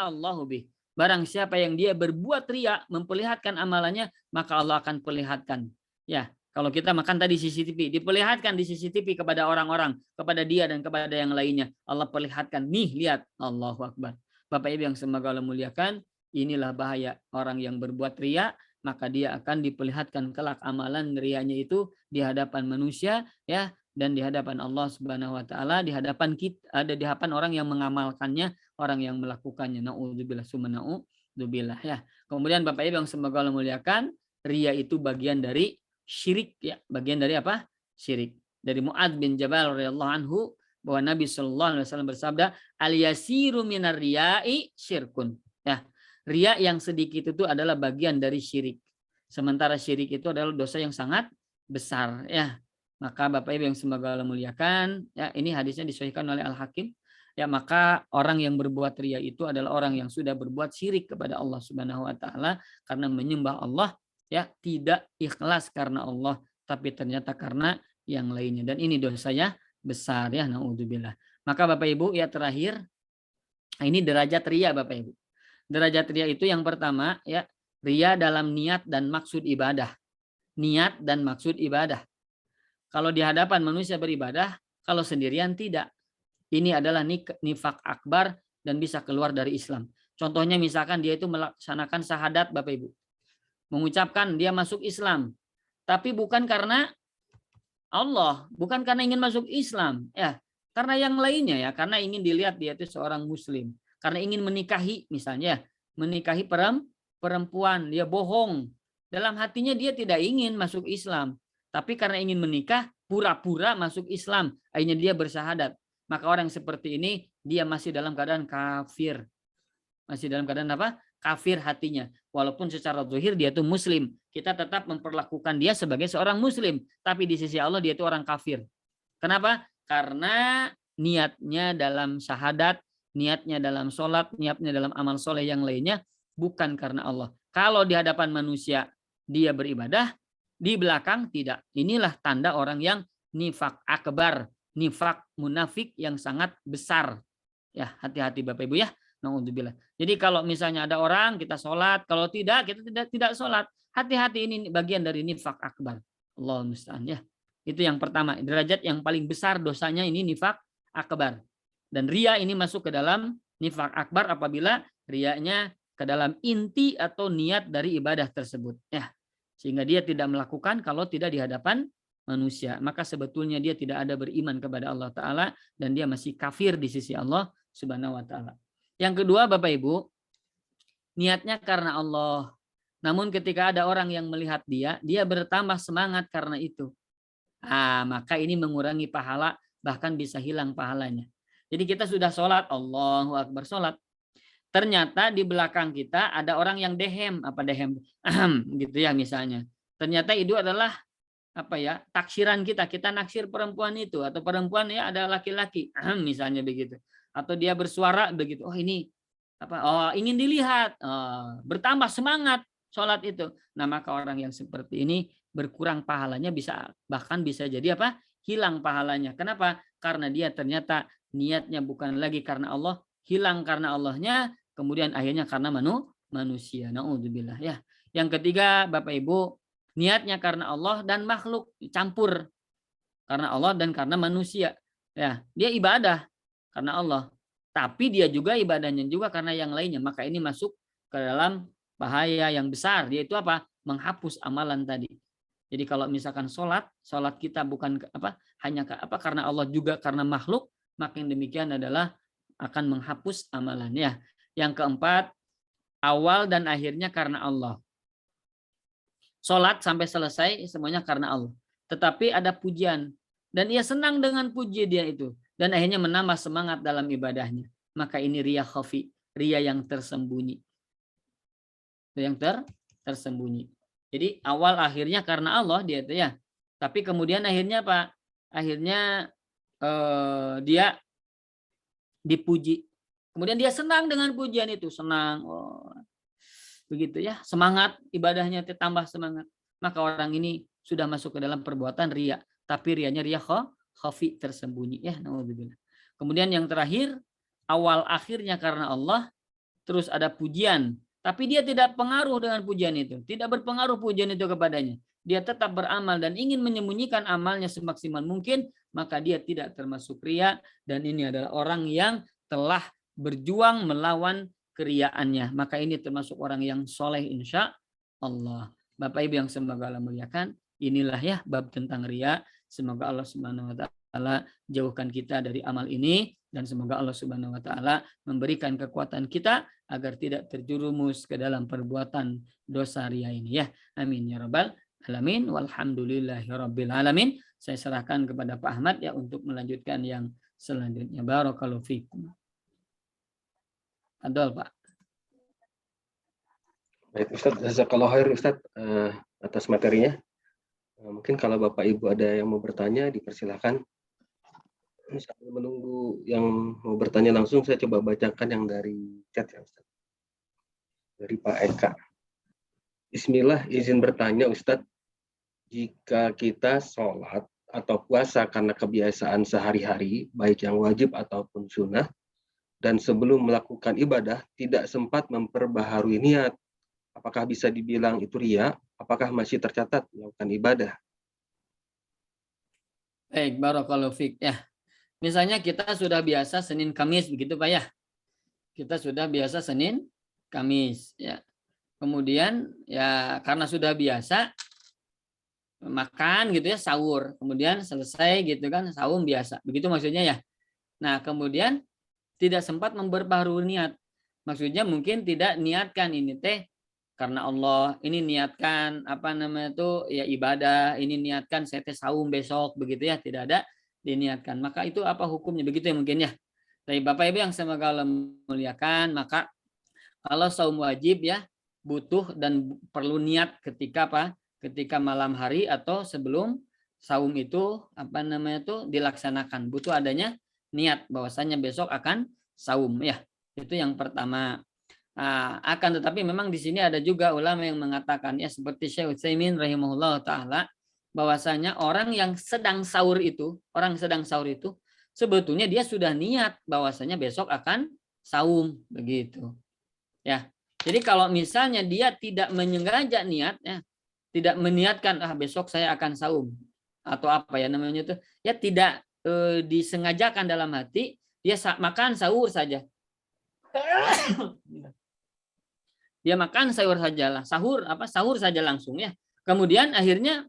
Allahu bih. Barang siapa yang dia berbuat ria, memperlihatkan amalannya, maka Allah akan perlihatkan. Ya. Kalau kita makan tadi CCTV, diperlihatkan di CCTV kepada orang-orang, kepada dia dan kepada yang lainnya. Allah perlihatkan, nih lihat, Allahu Akbar. Bapak Ibu yang semoga Allah muliakan, inilah bahaya orang yang berbuat riya, maka dia akan diperlihatkan kelak amalan riyanya itu di hadapan manusia, ya, dan di hadapan Allah Subhanahu Wa Taala, di hadapan kita, ada di hadapan orang yang mengamalkannya, orang yang melakukannya. Naudzubillah summa naudzubillah ya. Kemudian Bapak Ibu yang semoga Allah muliakan, riya itu bagian dari syirik ya, bagian dari apa? Syirik. Dari Mu'adz bin Jabal radhiyallahu anhu bahwa Nabi sallallahu alaihi wasallam bersabda, al yasiru minar riya'i syirkun. Ya, riya yang sedikit itu adalah bagian dari syirik. Sementara syirik itu adalah dosa yang sangat besar ya. Maka Bapak Ibu yang semoga Allah muliakan, ya ini hadisnya disahihkan oleh Al-Hakim. Ya, maka orang yang berbuat riya itu adalah orang yang sudah berbuat syirik kepada Allah Subhanahu wa taala karena menyembah Allah ya tidak ikhlas karena Allah, tapi ternyata karena yang lainnya, dan ini dosanya besar ya, naudzubillah. Maka Bapak Ibu ya terakhir, ini derajat riya Bapak Ibu. Derajat riya itu yang pertama ya, riya dalam niat dan maksud ibadah. Niat dan maksud ibadah. Kalau di hadapan manusia beribadah, kalau sendirian tidak. Ini adalah nifak akbar dan bisa keluar dari Islam. Contohnya misalkan dia itu melaksanakan syahadat Bapak Ibu. Mengucapkan dia masuk Islam, tapi bukan karena Allah, bukan karena ingin masuk Islam, ya, karena yang lainnya ya, karena ingin dilihat dia itu seorang Muslim, karena ingin menikahi misalnya, menikahi perempuan, dia bohong, dalam hatinya dia tidak ingin masuk Islam, tapi karena ingin menikah, pura-pura masuk Islam, akhirnya dia bersyahadat. Maka orang seperti ini dia masih dalam keadaan kafir, masih dalam keadaan apa? Kafir hatinya. Walaupun secara zahir dia itu muslim, kita tetap memperlakukan dia sebagai seorang muslim, tapi di sisi Allah dia itu orang kafir. Kenapa? Karena niatnya dalam syahadat, niatnya dalam sholat, niatnya dalam amal soleh yang lainnya bukan karena Allah. Kalau di hadapan manusia dia beribadah, di belakang tidak. Inilah tanda orang yang nifak akbar, nifak munafik yang sangat besar. Ya, hati-hati Bapak Ibu ya. Naudzubillah. Jadi kalau misalnya ada orang kita sholat, kalau tidak kita tidak sholat. Hati-hati, ini bagian dari nifak akbar. Allahul musta'an ya. Itu yang pertama, derajat yang paling besar dosanya ini nifak akbar. Dan riya ini masuk ke dalam nifak akbar apabila riyanya ke dalam inti atau niat dari ibadah tersebut ya. Sehingga dia tidak melakukan kalau tidak di hadapan manusia. Maka sebetulnya dia tidak ada beriman kepada Allah Ta'ala dan dia masih kafir di sisi Allah Subhanahu wa Ta'ala. Yang kedua Bapak Ibu, niatnya karena Allah. Namun ketika ada orang yang melihat dia bertambah semangat karena itu. Maka ini mengurangi pahala, bahkan bisa hilang pahalanya. Jadi kita sudah sholat, Allahu Akbar sholat. Ternyata di belakang kita ada orang yang dehem, gitu ya misalnya. Ternyata itu adalah taksiran kita naksir perempuan itu, atau perempuan ya ada laki-laki, misalnya begitu. Atau dia bersuara begitu, ini ingin dilihat, bertambah semangat sholat itu. Nah maka orang yang seperti ini berkurang pahalanya, bahkan bisa jadi hilang pahalanya. Kenapa? Karena dia ternyata niatnya bukan lagi karena Allah, hilang karena Allahnya, kemudian akhirnya karena manusia. Naudzubillah ya. Yang ketiga, Bapak Ibu, niatnya karena Allah dan makhluk, campur. Karena Allah dan karena manusia. Ya, dia ibadah karena Allah. Tapi dia juga ibadahnya juga karena yang lainnya. Maka ini masuk ke dalam bahaya yang besar, yaitu apa? Menghapus amalan tadi. Jadi kalau misalkan sholat kita bukan hanya karena Allah juga karena makhluk, maka yang demikian adalah akan menghapus amalannya. Yang keempat, awal dan akhirnya karena Allah. Sholat sampai selesai semuanya karena Allah. Tetapi ada pujian dan ia senang dengan puji dia itu dan akhirnya menambah semangat dalam ibadahnya. Maka ini riya khafi, riya yang tersembunyi. Yang tersembunyi. Jadi awal akhirnya karena Allah dia itu ya. Tapi kemudian akhirnya apa? Akhirnya dia dipuji. Kemudian dia senang dengan pujian itu, senang. Oh, begitu ya, semangat ibadahnya tambah semangat. Maka orang ini sudah masuk ke dalam perbuatan riya, tapi riyanya riya khafi, tersembunyi ya, naudzubillah. Kemudian yang terakhir, awal akhirnya karena Allah, terus ada pujian, tapi dia tidak pengaruh dengan pujian itu, tidak berpengaruh pujian itu kepadanya. Dia tetap beramal dan ingin menyembunyikan amalnya semaksimal mungkin, maka dia tidak termasuk riya, dan ini adalah orang yang telah berjuang melawan keriyaannya. Maka ini termasuk orang yang soleh insya Allah. Bapak Ibu yang semoga Allah muliakan, inilah ya bab tentang riya. Semoga Allah Subhanahu wa taala jauhkan kita dari amal ini, dan semoga Allah Subhanahu wa taala memberikan kekuatan kita agar tidak terjerumus ke dalam perbuatan dosa riya ini ya. Amin ya rabbal alamin. Walhamdulillahirabbil alamin. Saya serahkan kepada Pak Ahmad ya untuk melanjutkan yang selanjutnya. Barakallahu fikum. Adol, Pak.
Baik Ustaz, jazakallahu khair Ustaz atas materinya. Mungkin kalau Bapak Ibu ada yang mau bertanya, dipersilahkan. Sambil menunggu yang mau bertanya langsung, saya coba bacakan yang dari chat ya Ustaz. Dari Pak Eka. Bismillah, izin bertanya Ustaz, jika kita sholat atau puasa karena kebiasaan sehari-hari, baik yang wajib ataupun sunnah, dan sebelum melakukan ibadah tidak sempat memperbaharui niat, apakah bisa dibilang itu riya? Apakah masih tercatat melakukan ibadah?
Baik, barakallahu fiik ya. Misalnya kita sudah biasa Senin Kamis begitu Pak ya. Kita sudah biasa Senin Kamis ya. Kemudian ya karena sudah biasa makan gitu ya, sahur. Kemudian selesai gitu kan, sahur biasa. Begitu maksudnya ya. Nah, kemudian tidak sempat memperbaharui niat. Maksudnya mungkin tidak niatkan ini teh karena Allah, ini niatkan ya ibadah, ini niatkan saya teh saum besok begitu ya, tidak ada diniatkan. Maka itu apa hukumnya begitu ya mungkin ya. Tapi Bapak Ibu yang semoga Allah muliakan, maka kalau saum wajib ya butuh dan perlu niat ketika ketika malam hari atau sebelum saum itu dilaksanakan. Butuh adanya niat bahwasanya besok akan saum ya. Itu yang pertama. Akan tetapi memang di sini ada juga ulama yang mengatakan ya seperti Syekh Utsaimin rahimahullah taala bahwasanya orang sedang sahur itu sebetulnya dia sudah niat bahwasanya besok akan saum begitu. Ya. Jadi kalau misalnya dia tidak menyengaja niat ya, tidak meniatkan besok saya akan saum atau apa ya namanya itu, ya tidak disengajakan dalam hati, dia makan sahur saja. Dia makan sahur sajalah, sahur saja langsung ya. Kemudian akhirnya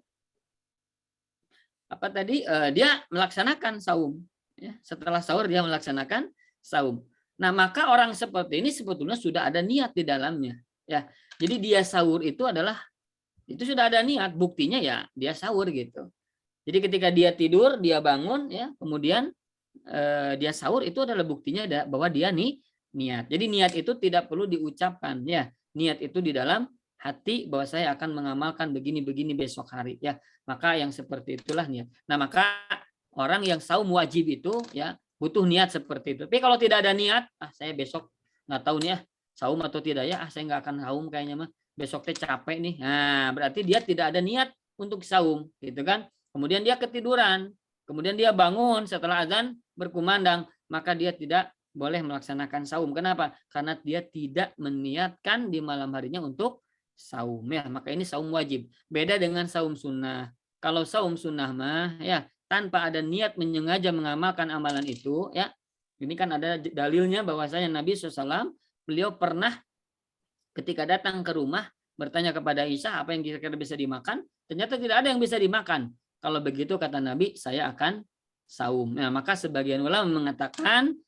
dia melaksanakan saum ya. Setelah sahur dia melaksanakan saum. Nah, maka orang seperti ini sebetulnya sudah ada niat di dalamnya ya. Jadi dia sahur itu sudah ada niat, buktinya ya dia sahur gitu. Jadi ketika dia tidur, dia bangun ya, kemudian dia sahur, itu adalah buktinya bahwa dia niat. Jadi niat itu tidak perlu diucapkan ya. Niat itu di dalam hati bahwa saya akan mengamalkan begini-begini besok hari ya. Maka yang seperti itulah niat. Nah, maka orang yang saum wajib itu ya butuh niat seperti itu. Tapi kalau tidak ada niat, saya besok nggak tahu nih ya saum atau tidak ya, saya nggak akan saum kayaknya mah. Besok teh capek nih. Nah, berarti dia tidak ada niat untuk saum, gitu kan? Kemudian dia ketiduran, kemudian dia bangun setelah azan berkumandang, maka dia tidak boleh melaksanakan saum. Kenapa? Karena dia tidak meniatkan di malam harinya untuk saum ya, maka ini saum wajib. Beda dengan saum sunnah. Kalau saum sunnah mah ya tanpa ada niat menyengaja mengamalkan amalan itu ya. Ini kan ada dalilnya bahwasanya Nabi SAW beliau pernah ketika datang ke rumah bertanya kepada Aisyah apa yang kira-kira bisa dimakan, ternyata tidak ada yang bisa dimakan. Kalau begitu kata Nabi, saya akan saum. Nah, maka sebagian ulama mengatakan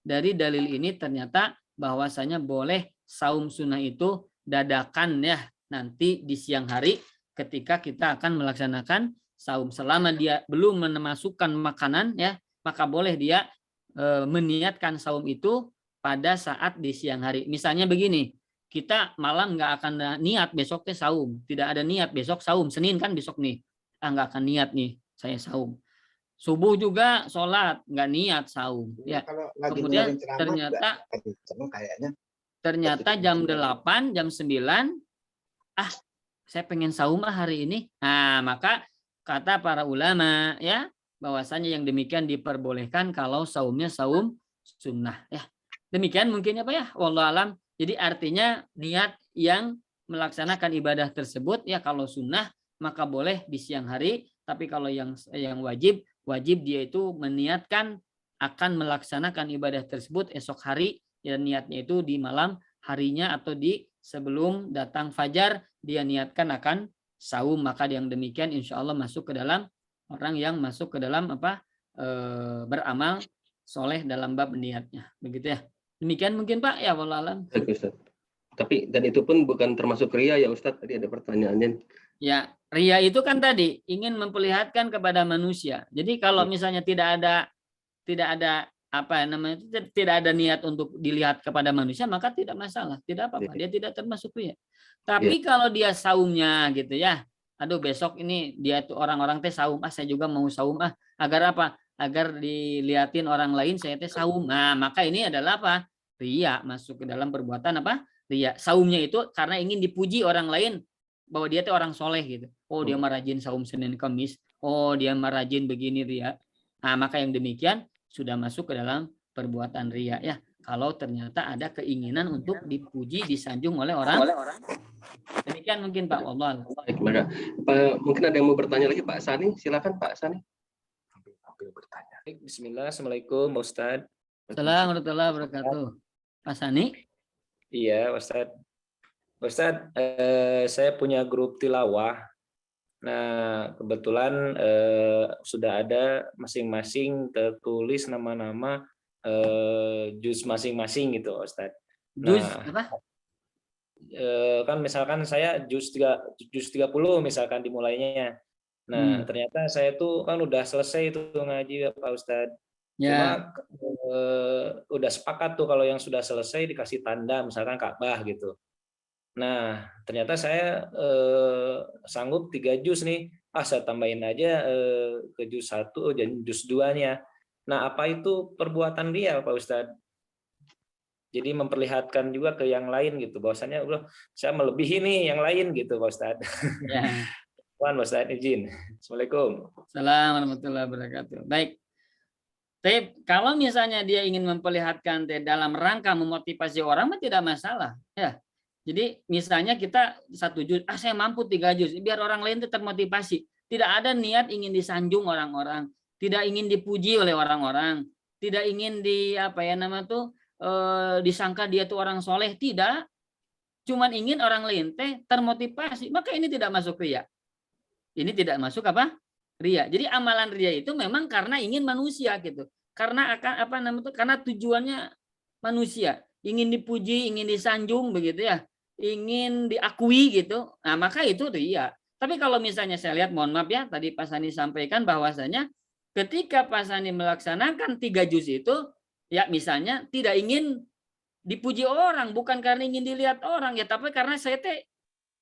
dari dalil ini ternyata bahwasanya boleh saum sunnah itu dadakan ya nanti di siang hari ketika kita akan melaksanakan saum. Selama dia belum memasukkan makanan ya, maka boleh dia meniatkan saum itu pada saat di siang hari. Misalnya begini, kita malam nggak akan niat besoknya saum, tidak ada niat besok saum, Senin kan besok nih, nggak akan niat nih saya saum. Subuh juga sholat nggak niat saum, ya. Kemudian ternyata jam 8, jam 9, saya pengen saum hari ini. Nah, maka kata para ulama ya bahwasanya yang demikian diperbolehkan kalau saumnya saum sunnah ya. Demikian mungkin ya Pak ya, wallahu alam. Jadi artinya niat yang melaksanakan ibadah tersebut ya kalau sunnah maka boleh di siang hari, tapi kalau yang wajib dia itu meniatkan akan melaksanakan ibadah tersebut esok hari dan niatnya itu di malam harinya atau di sebelum datang fajar dia niatkan akan saum, maka yang demikian insya Allah masuk ke dalam orang yang masuk ke dalam beramal soleh dalam bab niatnya, begitu ya. Demikian mungkin Pak ya, wallahu alam.
Tapi dan itu pun bukan termasuk ria ya Ustadz, tadi ada pertanyaannya.
Ya, ria itu kan tadi ingin memperlihatkan kepada manusia. Jadi kalau misalnya tidak ada apa namanya, tidak ada niat untuk dilihat kepada manusia, maka tidak masalah, tidak apa-apa, dia tidak termasuk ria. Tapi kalau dia saumnya gitu ya, aduh besok ini dia tuh orang-orang teh saum, saya juga mau saum agar apa? Agar dilihatin orang lain saya teh saum. Nah, maka ini adalah apa? Ria, masuk ke dalam perbuatan apa? Ria. Saumnya itu karena ingin dipuji orang lain bahwa dia tuh orang soleh gitu. Oh, dia merajin saum Senin Kamis. Oh, dia merajin begini ria. Nah, maka yang demikian sudah masuk ke dalam perbuatan ria ya. Kalau ternyata ada keinginan untuk dipuji, disanjung oleh orang. Demikian mungkin Pak Allah.
Baik, maka mungkin ada yang mau bertanya lagi Pak Sani, silakan Pak Sani.
Bismillah, Assalamualaikum Ustadz.
Assalamualaikum warahmatullahi wabarakatuh. Pak Sani?
Iya, Ustadz. Ustadz, saya punya grup tilawah. Nah, kebetulan sudah ada masing-masing tertulis nama-nama juz masing-masing gitu, Ustadz.
Juz
apa? Kan misalkan saya juz 30 misalkan dimulainya. Nah, ternyata saya tuh kan udah selesai itu ngaji Pak Ustadz. Cuma udah sepakat tuh kalau yang sudah selesai dikasih tanda misalkan Ka'bah gitu. Nah, ternyata saya sanggup 3 juz nih. Saya tambahin aja ke juz 1 dan juz 2-nya. Nah, apa itu perbuatan ria Pak Ustadz? Jadi memperlihatkan juga ke yang lain gitu. Bahwasanya saya melebihi nih yang lain gitu Pak Ustadz. Ya. Pak Ustadz izin. Assalamualaikum.
Assalamualaikum warahmatullahi wabarakatuh. Baik. Tapi kalau misalnya dia ingin memperlihatkan dalam rangka memotivasi orang, tidak masalah. Ya. Jadi misalnya kita 1 juz, saya mampu 3 juz, biar orang lain itu termotivasi. Tidak ada niat ingin disanjung orang-orang, tidak ingin dipuji oleh orang-orang, tidak ingin disangka dia tuh orang soleh, tidak. Cuman ingin orang lain termotivasi, maka ini tidak masuk ria. Ini tidak masuk ria. Jadi amalan ria itu memang karena ingin manusia gitu. Karena karena tujuannya manusia, ingin dipuji, ingin disanjung begitu ya. Ingin diakui gitu. Nah, maka itu ria. Tapi kalau misalnya saya lihat, mohon maaf ya, tadi Pak Sani sampaikan bahwasanya ketika Pak Sani melaksanakan 3 juz itu ya misalnya tidak ingin dipuji orang, bukan karena ingin dilihat orang ya, tapi karena saya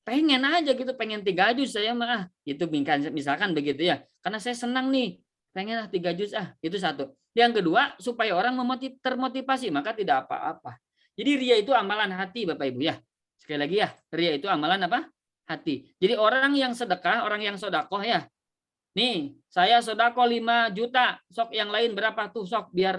pengen aja gitu, pengen 3 juz saya mah itu misalkan begitu ya, karena saya senang nih pengen 3 juz itu satu. Yang kedua supaya orang termotivasi, maka tidak apa-apa. Jadi ria itu amalan hati Bapak Ibu ya, sekali lagi ya, ria itu amalan hati. Jadi orang yang sedekah, orang yang sodakoh ya, nih saya sodakoh 5 juta, sok yang lain berapa tuh, sok biar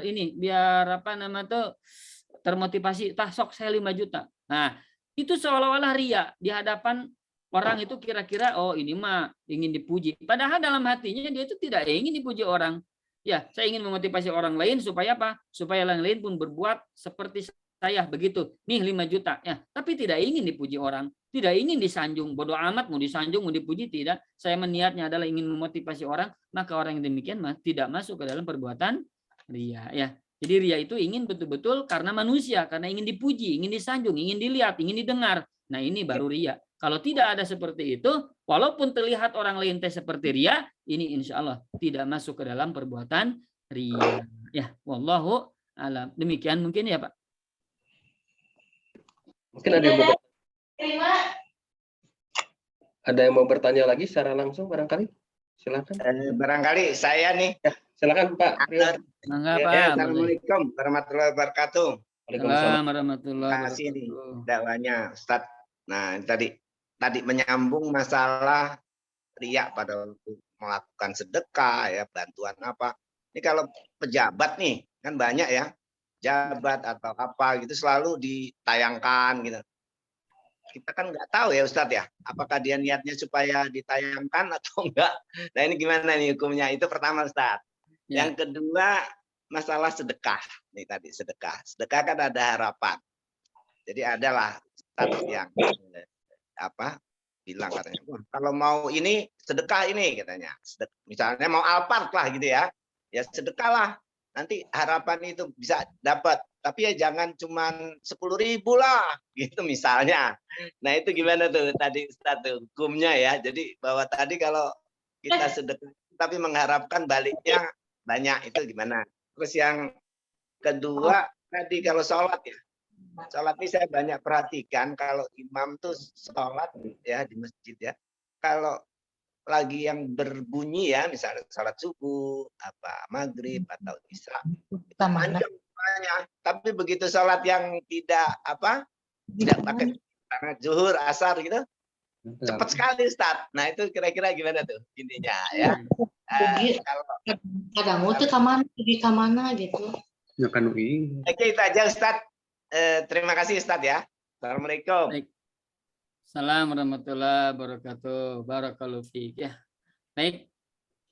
termotivasi, sok saya 5 juta. Nah, itu seolah-olah ria di hadapan orang. Itu kira-kira oh ini mah ingin dipuji, padahal dalam hatinya dia itu tidak ingin dipuji orang. Ya, saya ingin memotivasi orang lain supaya apa? Supaya orang lain pun berbuat seperti saya begitu. Nih 5 juta ya, tapi tidak ingin dipuji orang, tidak ingin disanjung. Bodoh amat mau disanjung mau dipuji, tidak. Saya niatnya adalah ingin memotivasi orang, maka orang yang demikian tidak masuk ke dalam perbuatan ria ya. Jadi ria itu ingin betul-betul karena manusia, karena ingin dipuji, ingin disanjung, ingin dilihat, ingin didengar. Nah, ini baru ria. Kalau tidak ada seperti itu, walaupun terlihat orang lain seperti ria, ini insya Allah tidak masuk ke dalam perbuatan ria. Ya, wallahu alam. Demikian mungkin ya, Pak.
Mungkin ada yang mau bertanya lagi secara langsung barangkali. Silakan.
Barangkali saya nih.
Ya, silakan Pak.
Mangga,
Ya,
Pak.
Assalamualaikum warahmatullahi wabarakatuh.
Waalaikumsalam warahmatullahi
Terima kasih nih
wabarakatuh.
dakwanya Ustaz. Nah, tadi menyambung masalah riak pada waktu melakukan sedekah ya, bantuan apa. Ini kalau pejabat nih kan banyak ya, jabat atau apa gitu selalu ditayangkan gitu. Kita kan nggak tahu ya Ustadz ya, apakah dia niatnya supaya ditayangkan atau enggak. Nah ini gimana nih hukumnya? Itu pertama Ustadz.
Ya.
Yang kedua masalah sedekah. Nih tadi sedekah. Sedekah kan ada harapan. Jadi adalah Ustadz yang bilang katanya, wah, kalau mau ini sedekah ini katanya. Misalnya mau Alphard lah gitu ya. Ya sedekahlah. Nanti harapan itu bisa dapat. Tapi ya jangan cuman 10.000 lah gitu misalnya. Nah itu gimana tuh tadi Ustaz hukumnya ya. Jadi bahwa tadi kalau kita sedekah tapi mengharapkan baliknya banyak, itu gimana. Terus yang kedua tadi kalau sholat ya. Sholat ini saya banyak perhatikan kalau imam tuh sholat ya di masjid ya. Kalau lagi yang berbunyi ya, misalnya sholat subuh, maghrib atau isya, panjang banyak. Tapi begitu sholat yang tidak pakai zuhur, asar gitu, cepat sekali Ustaz. Nah itu kira-kira gimana tuh intinya ya?
Kadang itu kemana gitu.
Oke itu aja Ustaz. Terima kasih Ustaz ya. Assalamualaikum.
Baik. Assalamualaikum warahmatullahi wabarakatuh. Barakallahu fiik ya. Baik,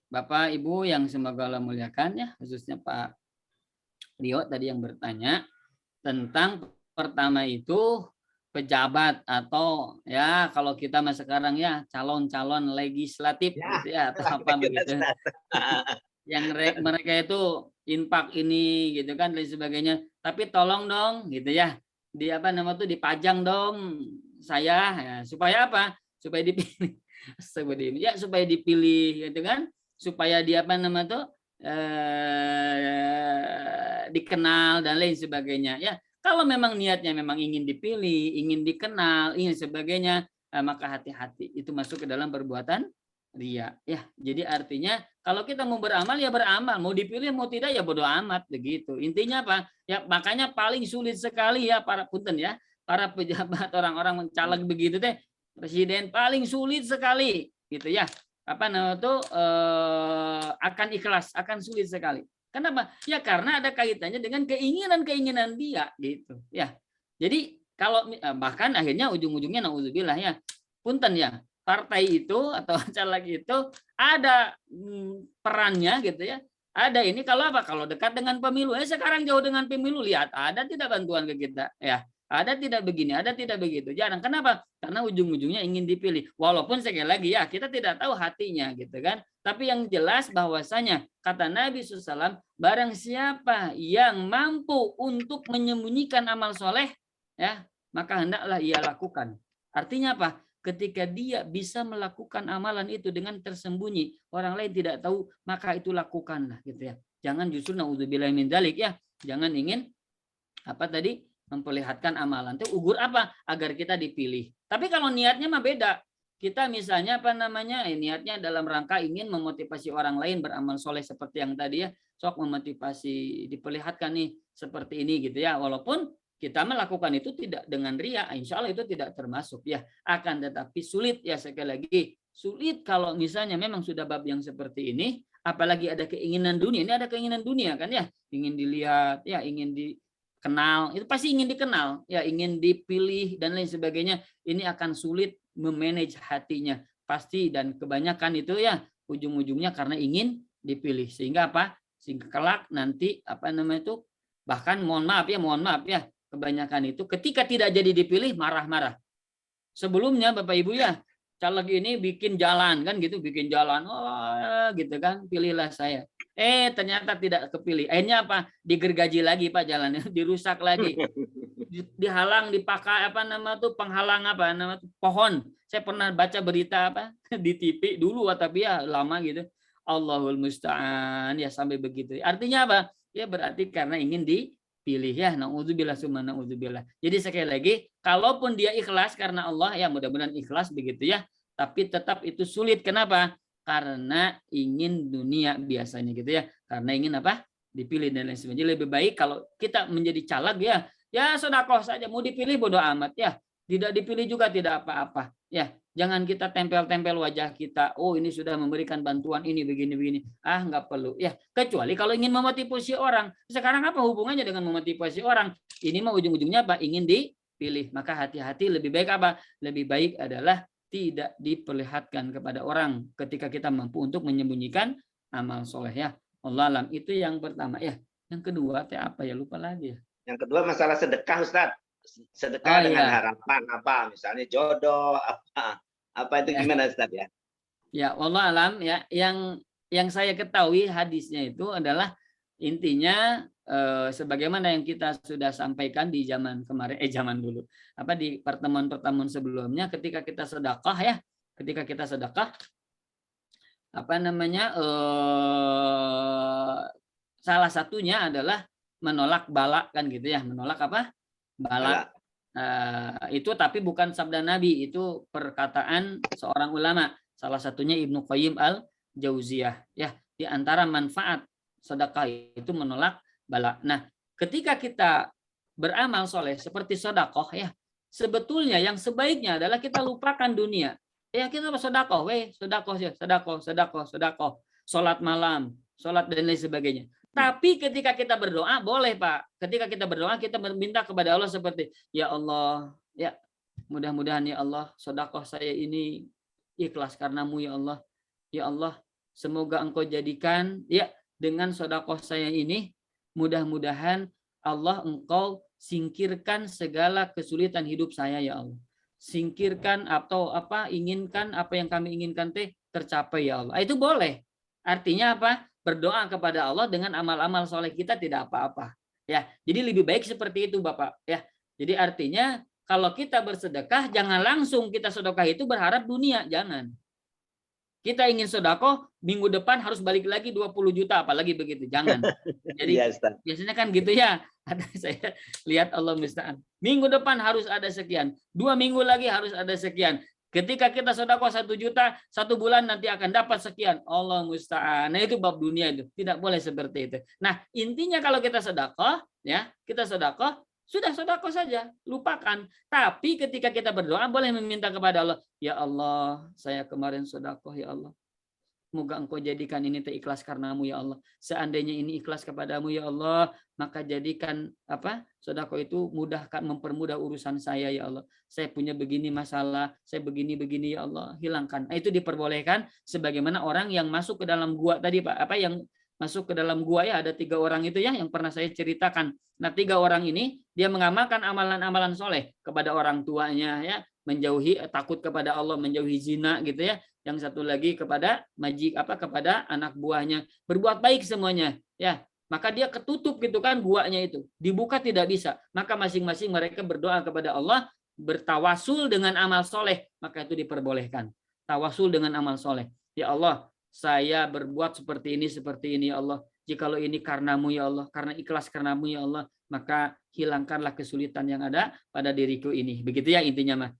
Bapak Ibu yang semoga Allah muliakan ya, khususnya Pak Rio tadi yang bertanya tentang pertama itu pejabat atau ya kalau kita mas sekarang ya calon-calon legislatif
Ya,
gitu ya atau apa begitu. Yang mereka itu infak ini gitu kan dan sebagainya. Tapi tolong dong gitu ya. Dipajang dong saya ya, supaya apa? Supaya dipilih. Ya supaya dipilih gitu kan. Supaya dia dikenal dan lain sebagainya ya. Kalau memang niatnya memang ingin dipilih, ingin dikenal, ingin sebagainya, maka hati-hati itu masuk ke dalam perbuatan ria ya. Jadi artinya kalau kita mau beramal ya beramal, mau dipilih mau tidak ya bodo amat begitu. Intinya apa? Ya makanya paling sulit sekali ya para pejabat, orang-orang mencaleg begitu deh, presiden paling sulit sekali gitu ya. Akan ikhlas, akan sulit sekali. Kenapa? Ya karena ada kaitannya dengan keinginan dia gitu ya. Jadi kalau bahkan akhirnya ujung-ujungnya naudzubillah ya. Punten ya. Partai itu atau caleg itu ada perannya gitu ya. Ada ini kalau apa? Kalau dekat dengan pemilu. Sekarang jauh dengan pemilu, lihat ada tidak bantuan ke kita ya. Ada tidak begini, ada tidak begitu. Jarang. Kenapa? Karena ujung-ujungnya ingin dipilih. Walaupun sekali lagi ya kita tidak tahu hatinya gitu kan. Tapi yang jelas bahwasanya kata Nabi SAW, barang siapa yang mampu untuk menyembunyikan amal soleh ya, maka hendaklah ia lakukan. Artinya apa? Ketika dia bisa melakukan amalan itu dengan tersembunyi, orang lain tidak tahu, maka itu lakukanlah gitu ya. Jangan justru naudzubillah min dzalik ya. Jangan ingin memperlihatkan amalan itu ugur apa agar kita dipilih. Tapi kalau niatnya mah beda. Kita misalnya niatnya dalam rangka ingin memotivasi orang lain beramal soleh seperti yang tadi ya, sok memotivasi diperlihatkan nih seperti ini gitu ya. Walaupun kita melakukan itu tidak dengan ria, insya Allah itu tidak termasuk ya. Akan tetapi sulit ya, sekali lagi sulit kalau misalnya memang sudah bab yang seperti ini, apalagi ada keinginan dunia. Ini ada keinginan dunia kan ya, ingin dilihat ya, ingin kenal, itu pasti ingin dikenal, ya ingin dipilih dan lain sebagainya. Ini akan sulit memanage hatinya pasti, dan kebanyakan itu ya ujung-ujungnya karena ingin dipilih, sehingga apa? Sehingga kelak nanti apa namanya itu, bahkan mohon maaf ya, kebanyakan itu ketika tidak jadi dipilih marah-marah. Sebelumnya Bapak Ibu ya, caleg ini bikin jalan kan gitu, bikin jalan, oh gitu kan, pilihlah saya. Ternyata tidak kepilih. Akhirnya apa? Digergaji lagi Pak jalannya, dirusak lagi. Dihalang, dipakai apa nama tuh, penghalang apa nama tuh, pohon. Saya pernah baca berita apa di TV dulu, tapi ya lama gitu. Allahul musta'an, ya sampai begitu. Artinya apa? Ya berarti karena ingin dipilih ya. Nauzubillah summa nauzubillah. Jadi sekali lagi, kalaupun dia ikhlas karena Allah, ya mudah-mudahan ikhlas begitu ya. Tapi tetap itu sulit. Kenapa? Karena ingin dunia biasanya gitu ya. Karena ingin apa? Dipilih dan lain sebagainya. Lebih baik kalau kita menjadi caleg ya sedekah saja. Mau dipilih bodoh amat ya. Tidak dipilih juga tidak apa-apa. Ya, jangan kita tempel-tempel wajah kita. Oh, ini sudah memberikan bantuan ini begini-begini. Nggak perlu. Ya, kecuali kalau ingin memotivasi orang. Sekarang apa hubungannya dengan memotivasi orang? Ini mah ujung-ujungnya apa? Ingin dipilih. Maka hati-hati, lebih baik apa? Lebih baik adalah tidak diperlihatkan kepada orang ketika kita mampu untuk menyembunyikan amal soleh ya. Allah alam, itu yang pertama ya. Yang kedua apa ya, lupa lagi ya.
Yang kedua masalah sedekah Ustaz. Sedekah dengan harapan apa? Misalnya jodoh apa itu gimana Ustaz ya?
Ya, Allah alam ya. Yang saya ketahui hadisnya itu adalah intinya sebagaimana yang kita sudah sampaikan di zaman kemarin, zaman dulu, apa di pertemuan-pertemuan sebelumnya, ketika kita sedekah ya, apa namanya, salah satunya adalah menolak bala kan gitu ya, menolak apa? Bala. Itu tapi bukan sabda Nabi, itu perkataan seorang ulama, salah satunya Ibnu Qayyim al-Jauziyah ya. Di antara manfaat sedekah itu menolak bala. Nah, ketika kita beramal soleh seperti sedekah ya, sebetulnya yang sebaiknya adalah kita lupakan dunia. Ya kita sedekah, sedekah, sholat malam, sholat dan lain sebagainya. Tapi ketika kita berdoa boleh Pak. Ketika kita berdoa kita meminta kepada Allah seperti, ya Allah, ya mudah-mudahan ya Allah sedekah saya ini ikhlas karenamu ya Allah. Ya Allah, semoga Engkau jadikan ya dengan sedekah saya ini, mudah-mudahan Allah Engkau singkirkan segala kesulitan hidup saya ya Allah. Singkirkan atau apa, inginkan apa yang kami inginkan tercapai ya Allah. Itu boleh. Artinya apa? Berdoa kepada Allah dengan amal-amal soleh kita tidak apa-apa. Ya, jadi lebih baik seperti itu Bapak. Ya, jadi artinya kalau kita bersedekah jangan langsung kita sedekah itu berharap dunia, jangan. Kita ingin sedekah minggu depan harus balik lagi 20 juta, apalagi begitu, jangan. Jadi biasanya kan gitu ya. Ada saya lihat Allah musta'an. Minggu depan harus ada sekian, 2 minggu lagi harus ada sekian. Ketika kita sedekah 1 juta, 1 bulan nanti akan dapat sekian. Allah musta'an. Nah itu bab dunia itu. Tidak boleh seperti itu. Nah intinya kalau kita sedekah, ya kita sedekah, sudah sedekah saja, lupakan. Tapi ketika kita berdoa boleh meminta kepada Allah, ya Allah, saya kemarin sedekah ya Allah. Semoga Engkau jadikan ini ikhlas karenamu ya Allah. Seandainya ini ikhlas kepadamu ya Allah, maka jadikan apa? Sedekah itu mudahkan, mempermudah urusan saya ya Allah. Saya punya begini masalah, saya begini ya Allah, hilangkan. Itu diperbolehkan sebagaimana orang yang masuk ke dalam gua tadi Pak, apa yang masuk ke dalam gua ya, ada 3 orang itu ya yang pernah saya ceritakan. Nah 3 orang ini dia mengamalkan amalan-amalan soleh kepada orang tuanya ya, menjauhi, takut kepada Allah, menjauhi zina gitu ya. Yang satu lagi kepada kepada anak buahnya, berbuat baik semuanya ya. Maka dia ketutup gitu kan guanya itu, dibuka tidak bisa. Maka masing-masing mereka berdoa kepada Allah, bertawasul dengan amal soleh, maka itu diperbolehkan. Tawasul dengan amal soleh. Ya Allah, saya berbuat seperti ini ya Allah. Jikalau ini karenamu ya Allah, karena ikhlas karenamu ya Allah, maka hilangkanlah kesulitan yang ada pada diriku ini. Begitu ya intinya mah.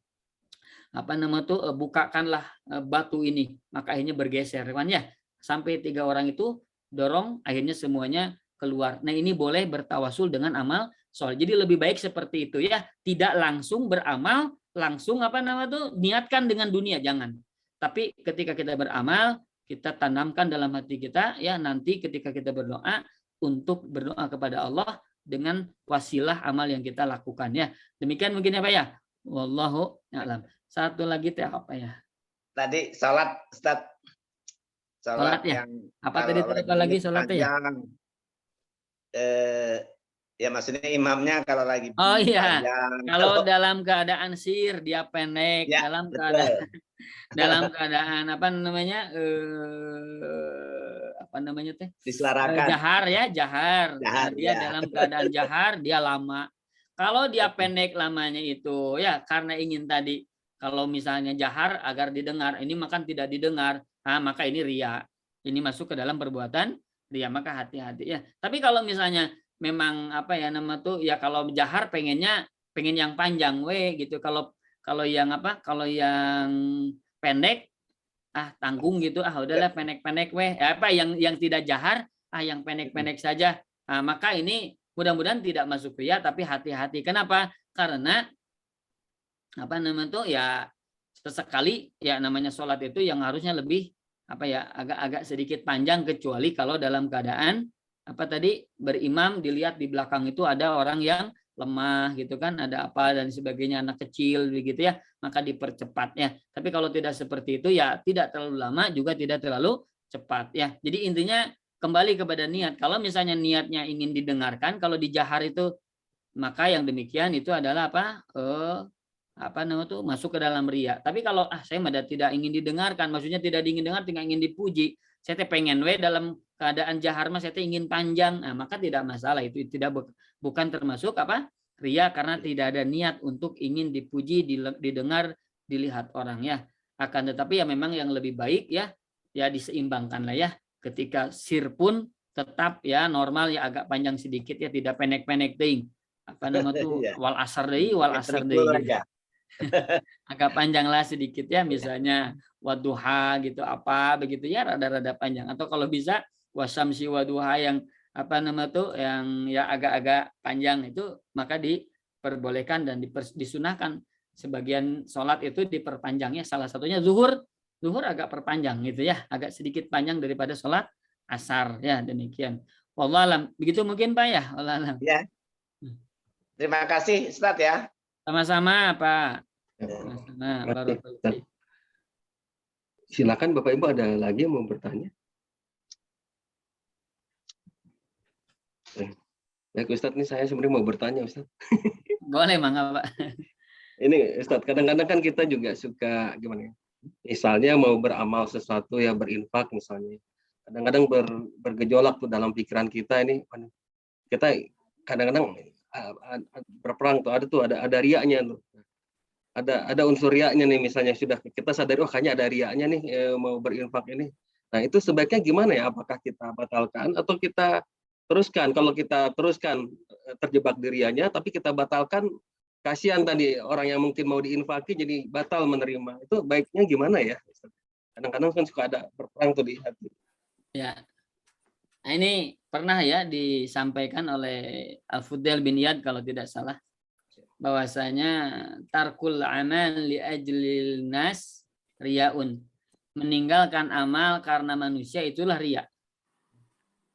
Bukakanlah batu ini, maka akhirnya bergeser kan ya, sampai 3 orang itu dorong, akhirnya semuanya keluar. Nah ini boleh bertawasul dengan amal soleh. Jadi lebih baik seperti itu ya, tidak langsung beramal, langsung niatkan dengan dunia, jangan. Tapi ketika kita beramal, kita tanamkan dalam hati kita ya, nanti ketika kita berdoa untuk berdoa kepada Allah dengan wasilah amal yang kita lakukan ya. Demikian mungkin ya Pak ya. Wallahu a'lam. Satu lagi teh apa ya?
Tadi salat Ustaz.
Salat
Salat
ya.
yang
Apa tadi
kalau
apa lagi salatnya ya?
panjang, ya maksudnya imamnya kalau lagi
Oh iya.
panjang.
Kalau dalam keadaan sir dia pendek,
Ya,
dalam
betul.
keadaan dalam keadaan apa namanya? Apa namanya teh?
Diselarakan.
Jahar ya, jahar.
Jahar,
Nah, dia
ya.
dalam keadaan jahar dia lama. Kalau dia pendek lamanya itu ya karena ingin tadi kalau misalnya jahar agar didengar, ini makan tidak didengar, nah maka ini ria. Ini masuk ke dalam perbuatan ria, maka hati-hati ya. Tapi kalau misalnya memang apa ya nama tuh ya kalau jahar pengen yang panjang gitu. Kalau yang apa? Kalau yang pendek tanggung gitu udahlah pendek-pendek apa yang tidak jahar yang pendek-pendek saja. Nah, maka ini mudah-mudahan tidak masuk ria tapi hati-hati. Kenapa? Karena apa namanya tuh ya sesekali ya namanya sholat itu yang harusnya lebih apa ya agak-agak sedikit panjang kecuali kalau dalam keadaan apa tadi berimam dilihat di belakang itu ada orang yang lemah gitu kan, ada apa dan sebagainya, anak kecil begitu ya, maka dipercepat ya. Tapi kalau tidak seperti itu ya tidak terlalu lama juga tidak terlalu cepat ya. Jadi intinya kembali kepada niat. Kalau misalnya niatnya ingin didengarkan, kalau di jahar itu maka yang demikian itu adalah apa namanya tuh masuk ke dalam ria. Tapi kalau saya tidak ingin didengarkan, maksudnya tidak ingin dengar, tidak ingin dipuji, saya pengen dalam keadaan jahar saya ingin panjang, maka tidak masalah, itu bukan termasuk apa ria karena tidak ada niat untuk ingin dipuji, didengar, dilihat orang ya. Akan tetapi ya memang yang lebih baik ya diseimbangkan lah ya. Ketika sir pun tetap ya normal ya agak panjang sedikit ya, tidak pendek-pendek ting. Apa nama tuh wal asar deui gitu. Agak panjang lah sedikit ya, misalnya waduha gitu apa begitu ya rada-rada panjang, atau kalau bisa wasamsi waduha yang apa nama tuh yang ya agak-agak panjang itu maka diperbolehkan dan disunahkan. Sebagian sholat itu diperpanjangnya, salah satunya zuhur agak perpanjang gitu ya, agak sedikit panjang daripada sholat asar ya. Demikian wallahu alam. Begitu mungkin Pak ya, wallahu alam.
Ya. Terima kasih Ustaz ya.
Sama-sama Pak. Sama-sama.
Silakan Bapak Ibu, ada lagi yang mau bertanya? Ya Ustaz, ini saya sebenarnya mau bertanya Ustaz.
Boleh mangga Pak.
Ini Ustaz, kadang-kadang kan kita juga suka gimana ya? Misalnya mau beramal sesuatu ya, berinfak misalnya. Kadang-kadang bergejolak tuh dalam pikiran kita ini. Kita kadang-kadang berperang tuh ada riaknya tuh. Ada unsur riaknya nih, misalnya sudah kita sadari kayaknya ada riaknya nih mau berinfak ini. Nah, itu sebaiknya gimana ya? Apakah kita batalkan atau kita teruskan? Kalau kita teruskan terjebak di riaknya tapi kita batalkan, kasihan tadi orang yang mungkin mau diinfaki jadi batal menerima. Itu baiknya gimana ya? Kadang-kadang kan suka ada berperang tuh di hati.
Ya. Nah, ini pernah ya disampaikan oleh Al-Fudail bin Iyad kalau tidak salah, bahwasanya tarkul amal li ajlil nas riyaun, meninggalkan amal karena manusia itulah riya.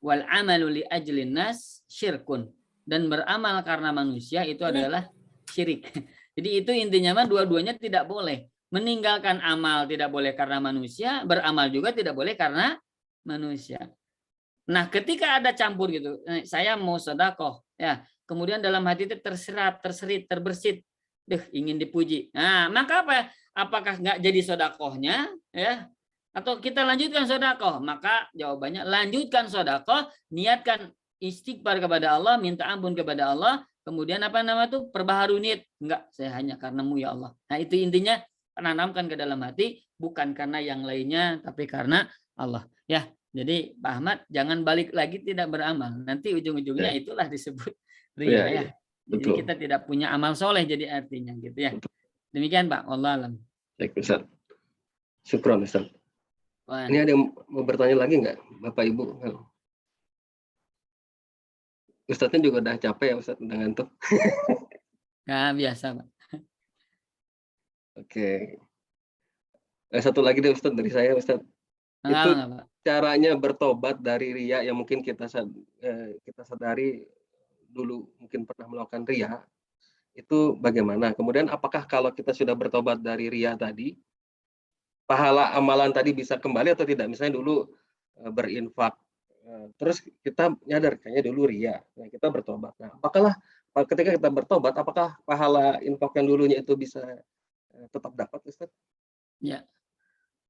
Wal amalu li ajlin nas syirkun, dan beramal karena manusia itu adalah syirik. Jadi itu intinya mah dua-duanya tidak boleh. Meninggalkan amal tidak boleh karena manusia, beramal juga tidak boleh karena manusia. Nah, ketika ada campur gitu, saya mau sedekah, ya, kemudian dalam hati itu terserit, terbersit, ingin dipuji. Nah, maka apa? Apakah nggak jadi sedekahnya, ya? Atau kita lanjutkan sedekah? Maka jawabannya lanjutkan sedekah, niatkan istighfar kepada Allah, minta ampun kepada Allah, kemudian apa nama itu? Perbaharui niat. Enggak, saya hanya karenamu ya Allah. Nah, itu intinya tanamkan ke dalam hati, bukan karena yang lainnya, tapi karena Allah. Ya. Jadi Pak Ahmad jangan balik lagi tidak beramal. Nanti ujung-ujungnya itulah disebut ria ya. Jadi kita tidak punya amal soleh jadi artinya gitu ya. Demikian Pak. Wallahu alam.
Baik Ustaz. Syukron Ustaz. Ini ada yang mau bertanya lagi nggak Bapak Ibu? Ustaznya juga udah capek ya Ustaz, udah ngantuk.
Nah, biasa Pak.
Oke. Satu lagi deh Ustaz dari saya Ustaz. Itu caranya bertobat dari riya yang mungkin kita sadari dulu mungkin pernah melakukan riya, itu bagaimana? Kemudian apakah kalau kita sudah bertobat dari riya tadi, pahala amalan tadi bisa kembali atau tidak? Misalnya dulu berinfak, terus kita nyadar kayaknya dulu riya, nah kita bertobat. Nah, apakah ketika kita bertobat, apakah pahala infak yang dulunya itu bisa tetap dapat, Ustaz?
Ya,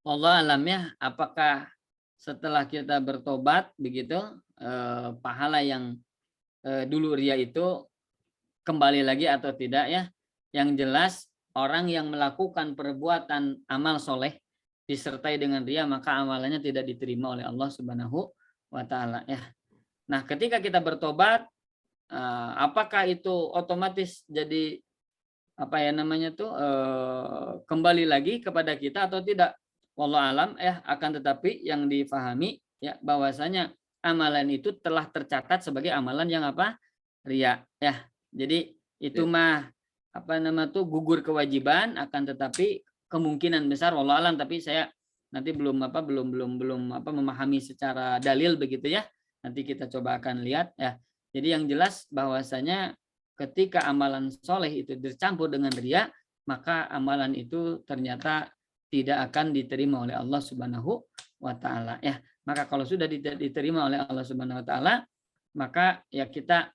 Allah alam ya, apakah setelah kita bertobat begitu pahala yang dulu ria itu kembali lagi atau tidak ya? Yang jelas orang yang melakukan perbuatan amal soleh disertai dengan ria, maka amalannya tidak diterima oleh Allah Subhanahu wa Ta'ala ya. Nah, ketika kita bertobat, apakah itu otomatis jadi apa ya namanya tuh kembali lagi kepada kita atau tidak? Wallahu alam ya, akan tetapi yang difahami ya bahwasanya amalan itu telah tercatat sebagai amalan yang apa? Ria ya. Jadi itu mah apa nama tuh gugur kewajiban, akan tetapi kemungkinan besar wallahu alam, tapi saya nanti belum memahami secara dalil begitu ya. Nanti kita coba akan lihat ya. Jadi yang jelas bahwasanya ketika amalan soleh itu bercampur dengan ria, maka amalan itu ternyata tidak akan diterima oleh Allah Subhanahu wa Ta'ala ya. Maka kalau sudah diterima oleh Allah Subhanahu wa Ta'ala, maka ya kita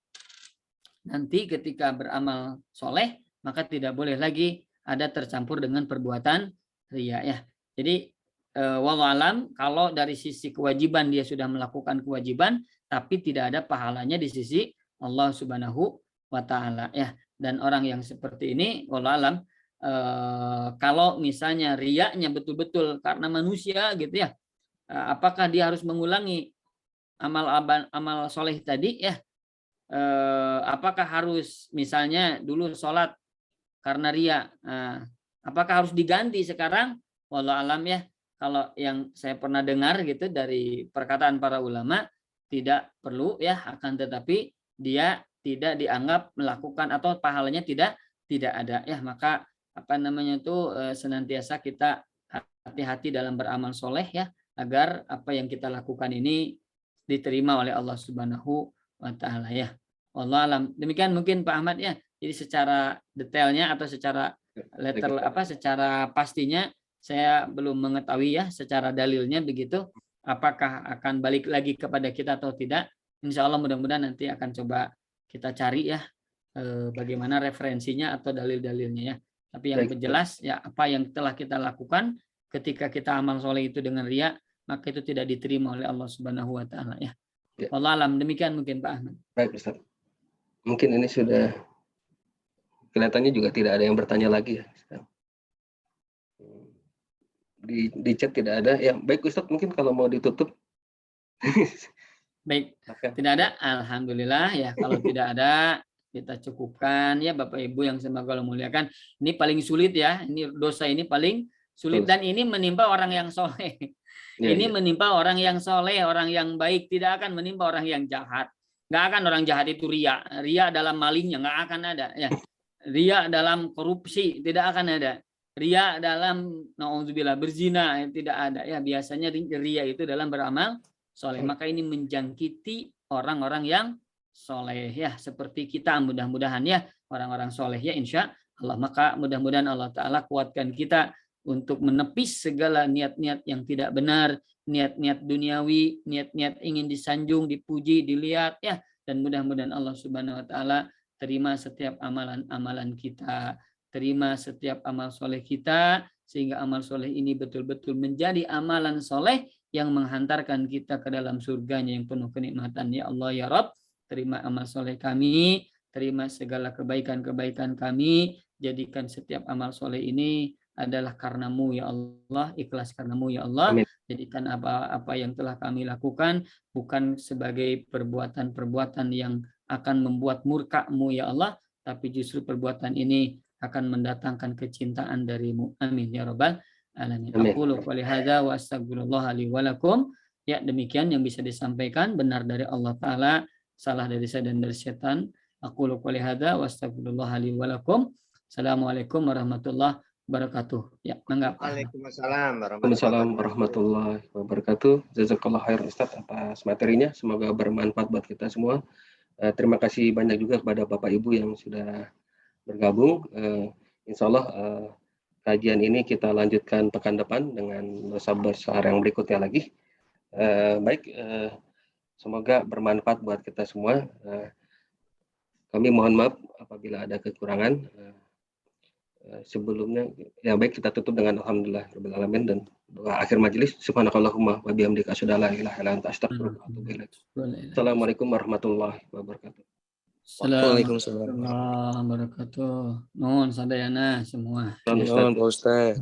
nanti ketika beramal soleh, maka tidak boleh lagi ada tercampur dengan perbuatan ria ya. Jadi wallahu alam, kalau dari sisi kewajiban dia sudah melakukan kewajiban, tapi tidak ada pahalanya di sisi Allah Subhanahu wa Ta'ala ya. Dan orang yang seperti ini wallahu alam, kalau misalnya riyanya betul-betul karena manusia gitu ya, apakah dia harus mengulangi amal soleh tadi ya? Apakah harus misalnya dulu sholat karena riya, apakah harus diganti sekarang? Wallahu alam ya. Kalau yang saya pernah dengar gitu dari perkataan para ulama, tidak perlu ya, akan tetapi dia tidak dianggap melakukan atau pahalanya tidak ada ya. Maka apa namanya itu senantiasa kita hati-hati dalam beramal soleh ya, agar apa yang kita lakukan ini diterima oleh Allah Subhanahu wa Ta'ala ya. Allah alam. Demikian mungkin Pak Ahmad ya. Jadi secara detailnya atau secara secara pastinya saya belum mengetahui ya, secara dalilnya begitu, apakah akan balik lagi kepada kita atau tidak. Insya Allah mudah-mudahan nanti akan coba kita cari ya bagaimana referensinya atau dalil-dalilnya ya. Tapi yang jelas ya, apa yang telah kita lakukan ketika kita amal soleh itu dengan riya, maka itu tidak diterima oleh Allah Subhanahu wa Ta'ala ya. Allah alam, demikian mungkin Pak Ahmad.
Baik Ustaz. Mungkin ini sudah kelihatannya juga tidak ada yang bertanya lagi ya. Di chat tidak ada. Ya, baik Ustaz, mungkin kalau mau ditutup.
Baik, tidak ada. Alhamdulillah ya, kalau tidak ada kita cukupkan ya Bapak Ibu yang semoga Allah muliakan. Ini paling sulit ya. Ini dosa ini paling sulit dan ini menimpa orang yang soleh. Ini menimpa orang yang soleh, orang yang baik, tidak akan menimpa orang yang jahat. Nggak akan orang jahat itu ria. Ria dalam malingnya nggak akan ada ya. Ria dalam korupsi tidak akan ada. Ria dalam naudzubillah berzina tidak ada ya. Biasanya ria itu dalam beramal soleh. Maka ini menjangkiti orang-orang yang soleh ya, seperti kita mudah-mudahan ya orang-orang soleh ya insya Allah. Maka mudah-mudahan Allah Ta'ala kuatkan kita untuk menepis segala niat-niat yang tidak benar, niat-niat duniawi, niat-niat ingin disanjung, dipuji, dilihat ya. Dan mudah-mudahan Allah Subhanahu wa Ta'ala terima setiap amalan-amalan kita, terima setiap amal soleh kita, sehingga amal soleh ini betul-betul menjadi amalan soleh yang menghantarkan kita ke dalam surganya yang penuh kenikmatan. Ya Allah ya Rabb, terima amal soleh kami, terima segala kebaikan-kebaikan kami, jadikan setiap amal soleh ini adalah karenamu ya Allah, ikhlas karenamu ya Allah. Amin. Jadikan apa yang telah kami lakukan bukan sebagai perbuatan-perbuatan yang akan membuat murka-Mu ya Allah, tapi justru perbuatan ini akan mendatangkan kecintaan dari-Mu. Amin ya rabbal alamin. Aqulu qouli hadza wa astaghfirullah li wa lakum. Ya, demikian yang bisa disampaikan, benar dari Allah Ta'ala, salah dari saya dan dari setan. Aqulu qouli hadza wa astaghfirullah li wa lakum. Assalamualaikum warahmatullahi wabarakatuh. Ya, menganggap.
Waalaikumsalam
warahmatullahi wabarakatuh. Jazakallah khair Ustaz atas materinya. Semoga bermanfaat buat kita semua. Terima kasih banyak juga kepada Bapak Ibu yang sudah bergabung. Insya Allah kajian ini kita lanjutkan pekan depan dengan dosa besar yang berikutnya lagi. Baik, semoga bermanfaat buat kita semua. Kami mohon maaf apabila ada kekurangan. Sebelumnya, ya baik, kita tutup dengan alhamdulillah alamin dan doa akhir majelis. Subhanakallahumma wa bihamdika asyhadu an la ilaha illa anta astaghfiruka wa atubu ilaik. Assalamualaikum warahmatullahi wabarakatuh.
Waalaikumsalam.
Assalamualaikum warahmatullahi wabarakatuh. Nuhun sadayana semua.
Nuhun, Pak Ustaz.